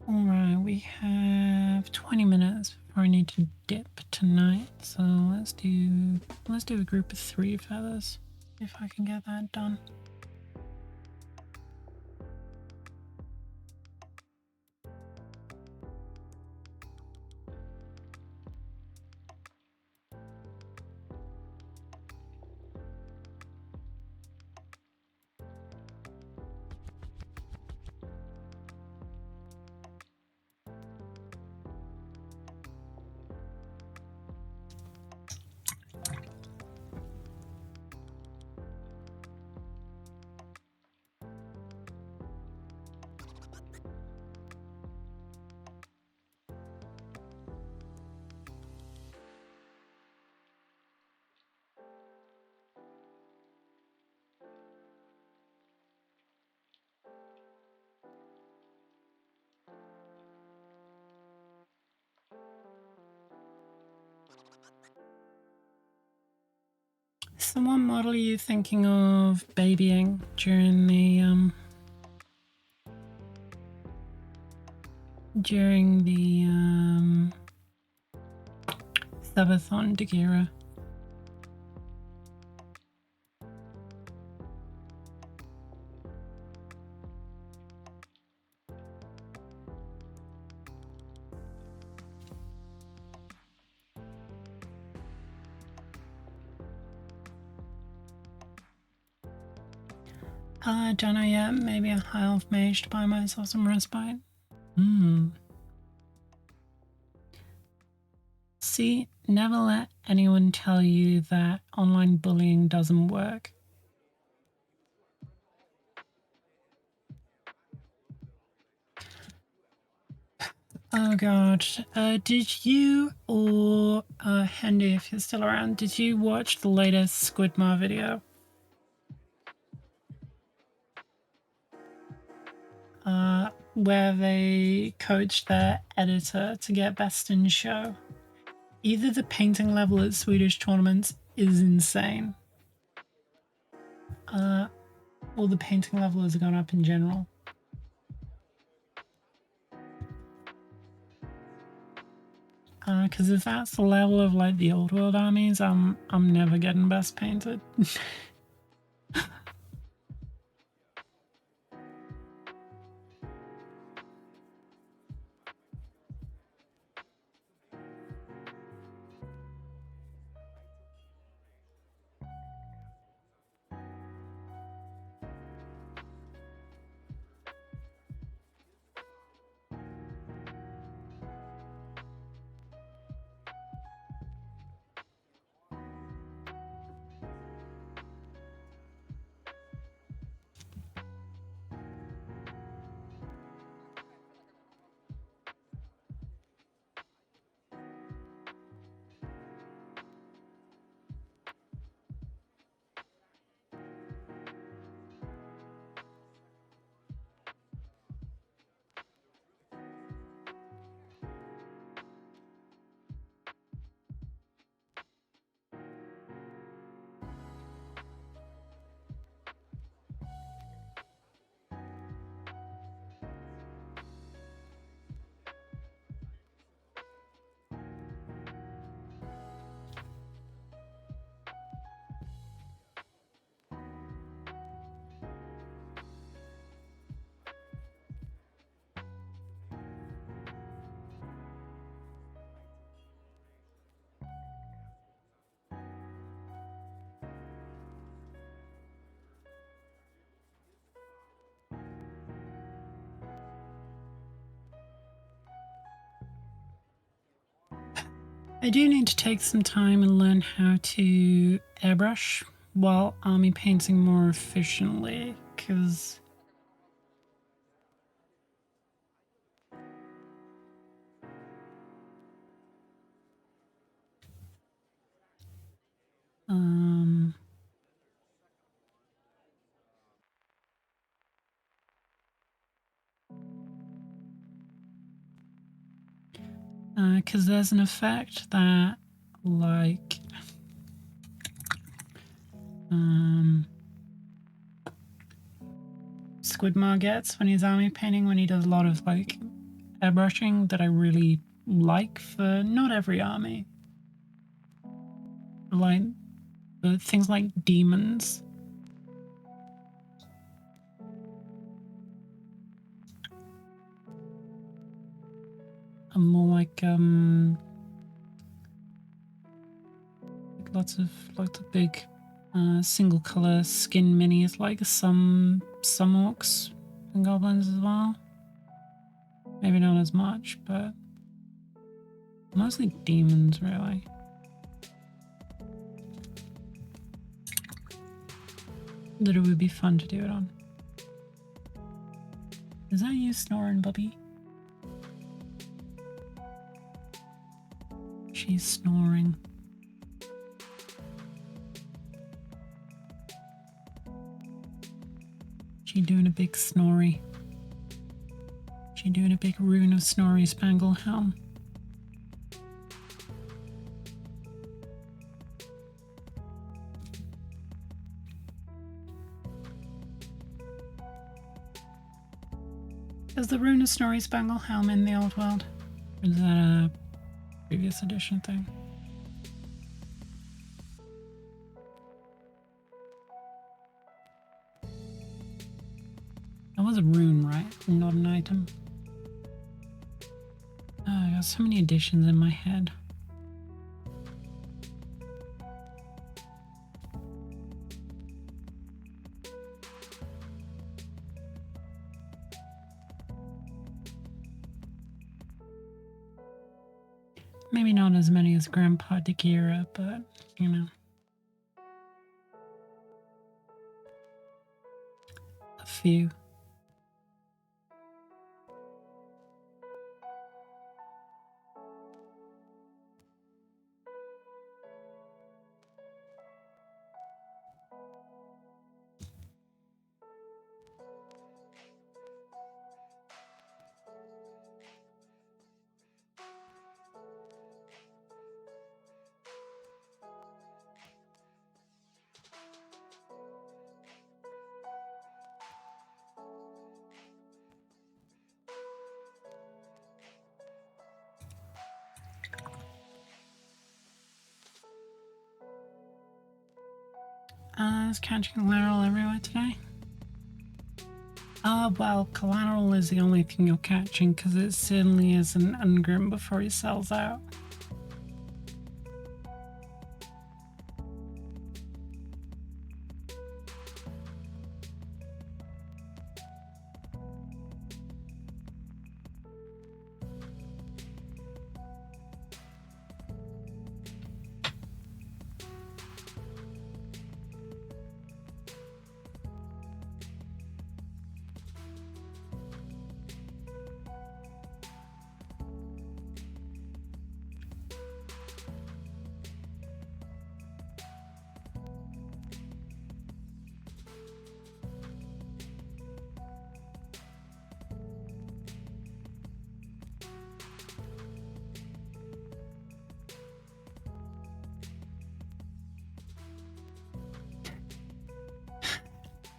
Alright, we have 20 minutes before I need to dip tonight, so let's do a group of 3 feathers, if I can get that done. So what model are you thinking of babying during the Subathon Dagira? Don't know yet. Maybe a high elf mage to buy myself some respite. See, never let anyone tell you that online bullying doesn't work. Oh god, did you, or Hendy if you're still around, did you watch the latest Squidmar video? Where they coached their editor to get best in show. Either the painting level at Swedish tournaments is insane, or the painting level has gone up in general. Because if that's the level of like the old world armies, I'm never getting best painted. I do need to take some time and learn how to airbrush while army painting more efficiently, because there's an effect that, like, Squidmar gets when he's army painting, when he does a lot of, like, airbrushing, that I really like for not every army. Like, things like demons. Are more like, lots of big single color skin minis, like some orcs and goblins as well. Maybe not as much, but mostly demons, really. That it would be fun to do it on. Is that you snoring, Bubby? She's snoring. She doing a big snory. She doing a big rune of Snorri Spanglehelm. Is the rune of Snorri Spanglehelm in the old world? Or is that a previous edition thing? That was a rune, right? Not an item. Oh, I got so many additions in my head. Maybe not as many as Grandpa Dagira, but, you know. A few. Is catching collateral everywhere today? Well, collateral is the only thing you're catching, because it certainly is an Ungrim before he sells out.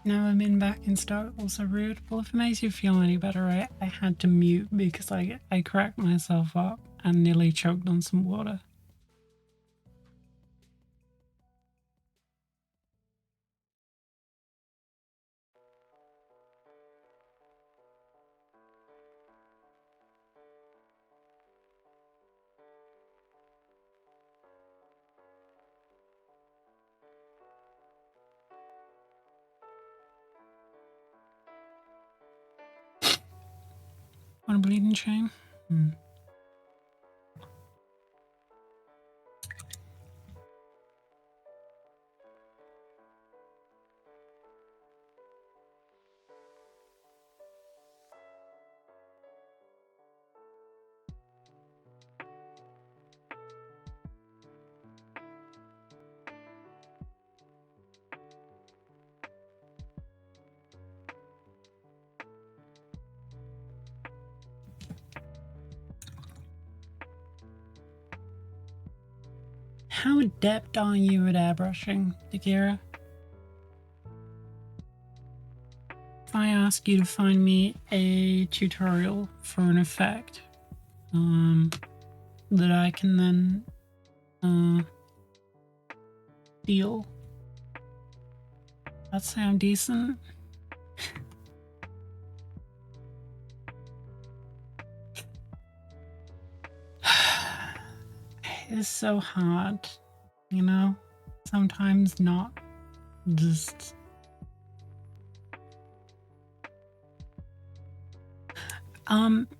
Now I'm in back in stock, also rude. Well, if it makes you feel any better, I had to mute because I cracked myself up and nearly choked on some water. Want a bleeding shame? How adept are you at airbrushing, Akira? If I ask you to find me a tutorial for an effect that I can then deal, that sound decent? It's so hard, you know? Sometimes not just...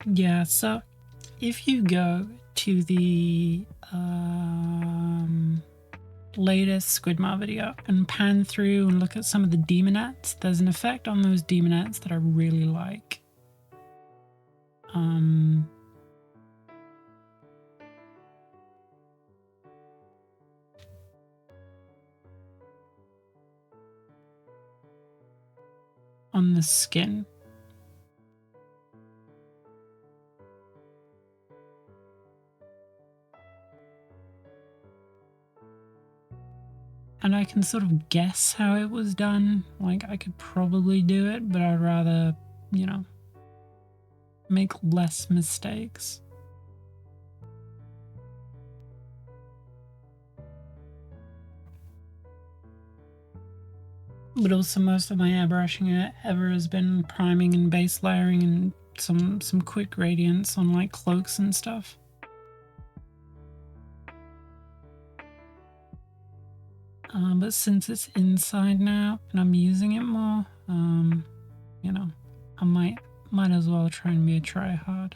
Yeah, so if you go to the latest Squidmar video and pan through and look at some of the demonettes, there's an effect on those demonettes that I really like. On the skin. And I can sort of guess how it was done. Like, I could probably do it, but I'd rather, you know, make less mistakes. But also most of my airbrushing ever has been priming and base layering and some quick gradients on like cloaks and stuff. But since it's inside now and I'm using it more, you know, I might as well try and be a tryhard.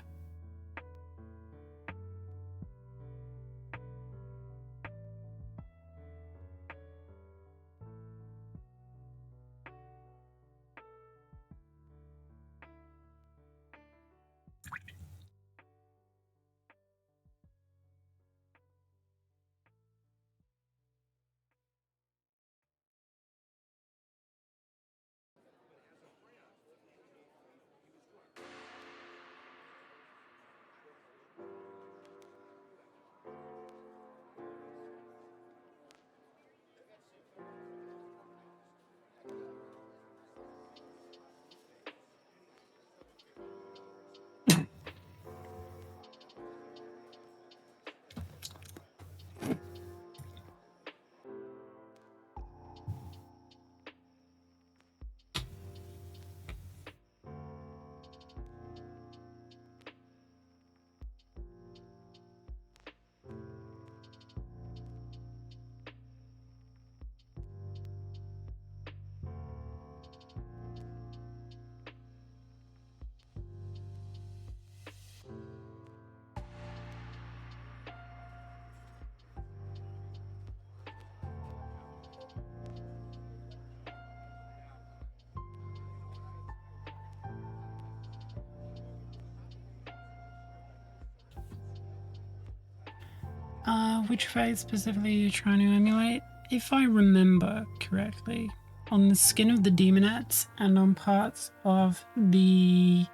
Which phase specifically are you trying to emulate? If I remember correctly, on the skin of the demonettes and on parts of the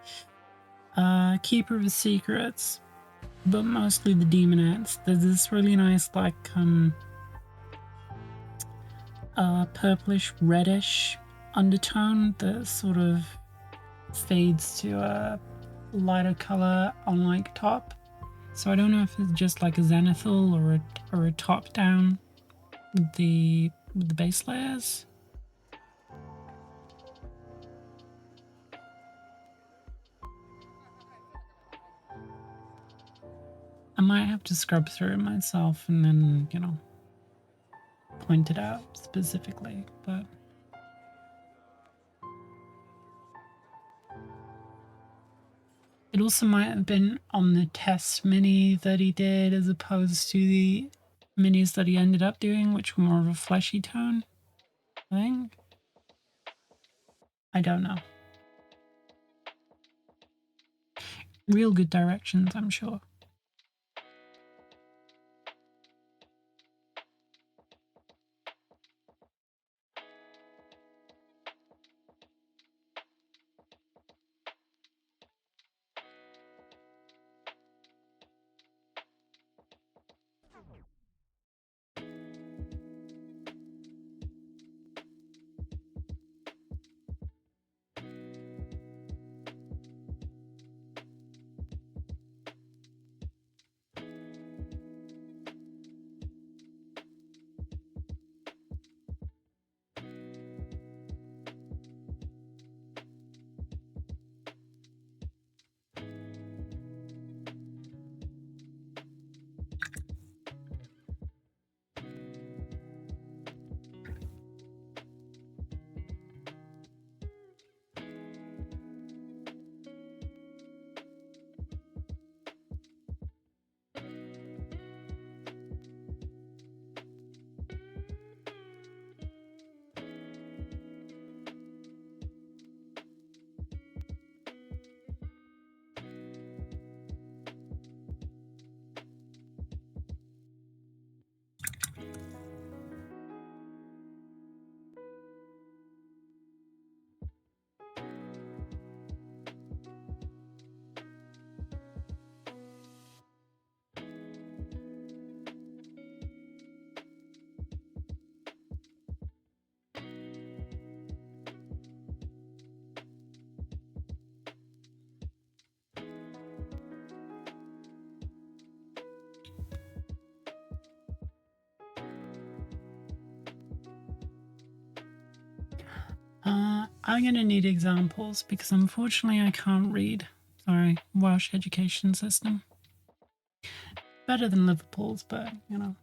Keeper of the Secrets, but mostly the demonettes, there's this really nice like purplish reddish undertone that sort of fades to a lighter color on like top. So I don't know if it's just like a zenithal or a top down with the base layers. I might have to scrub through it myself and then, you know, point it out specifically, but it also might have been on the test mini that he did as opposed to the minis that he ended up doing, which were more of a fleshy tone, I think. I don't know. Real good directions, I'm sure. I'm gonna need examples because unfortunately I can't read. Sorry, Welsh education system. Better than Liverpool's, but you know.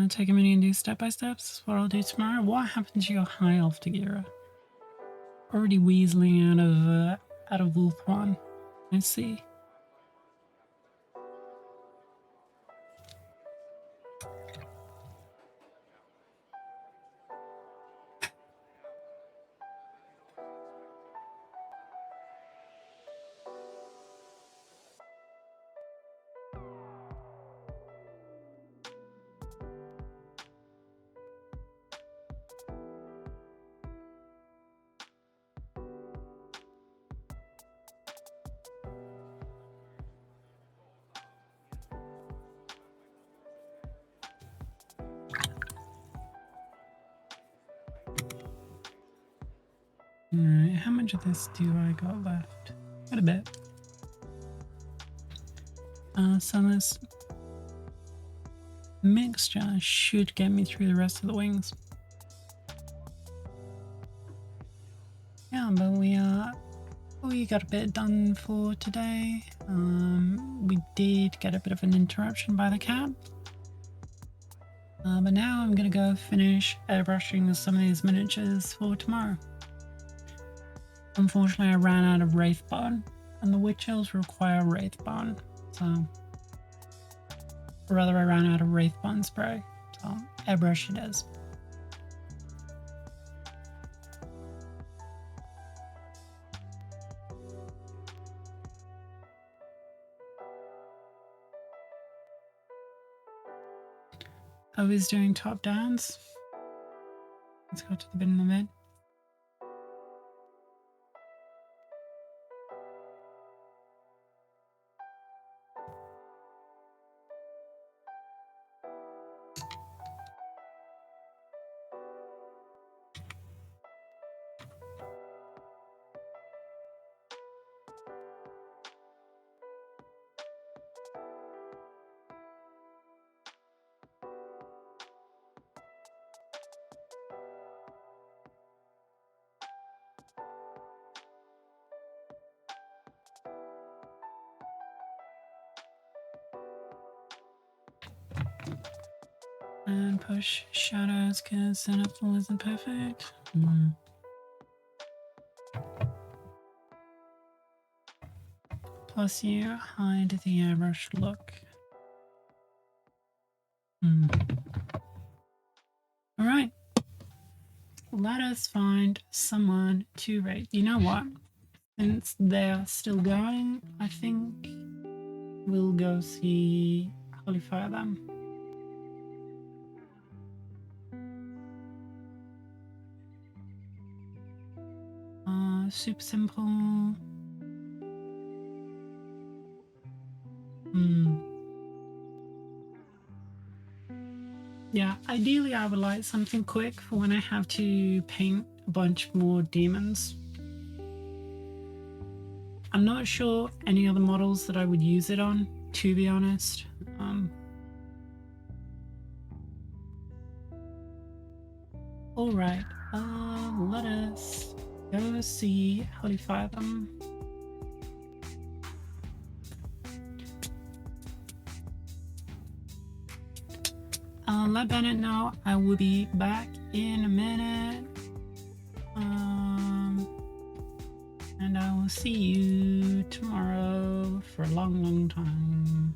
Take a minute and do step by steps. That's what I'll do tomorrow. What happened to your high elf Dagira? Already weaseling out of Wolf 1. I see. Alright, how much of this do I got left? Quite a bit. So this mixture should get me through the rest of the wings. Yeah, but we got a bit done for today. We did get a bit of an interruption by the cat. But now I'm gonna go finish airbrushing some of these miniatures for tomorrow. Unfortunately, I ran out of Wraithbone, and the Witch Elves require Wraithbone, so... Or rather, I ran out of Wraithbone spray, so airbrush it is. I was doing top downs. Let's go to the bit in the mid. And push shadows because Sentinel isn't perfect. Plus you hide the airbrush look. Alright. Let us find someone to rate. You know what? Since they're still going, I think we'll go see Holy Fire them. Super simple. Yeah, ideally I would like something quick for when I have to paint a bunch more demons. I'm not sure any other models that I would use it on, to be honest. Alright, let us go see Holy Fire them. Let Bennett know I will be back in a minute. And I will see you tomorrow for a long, long time.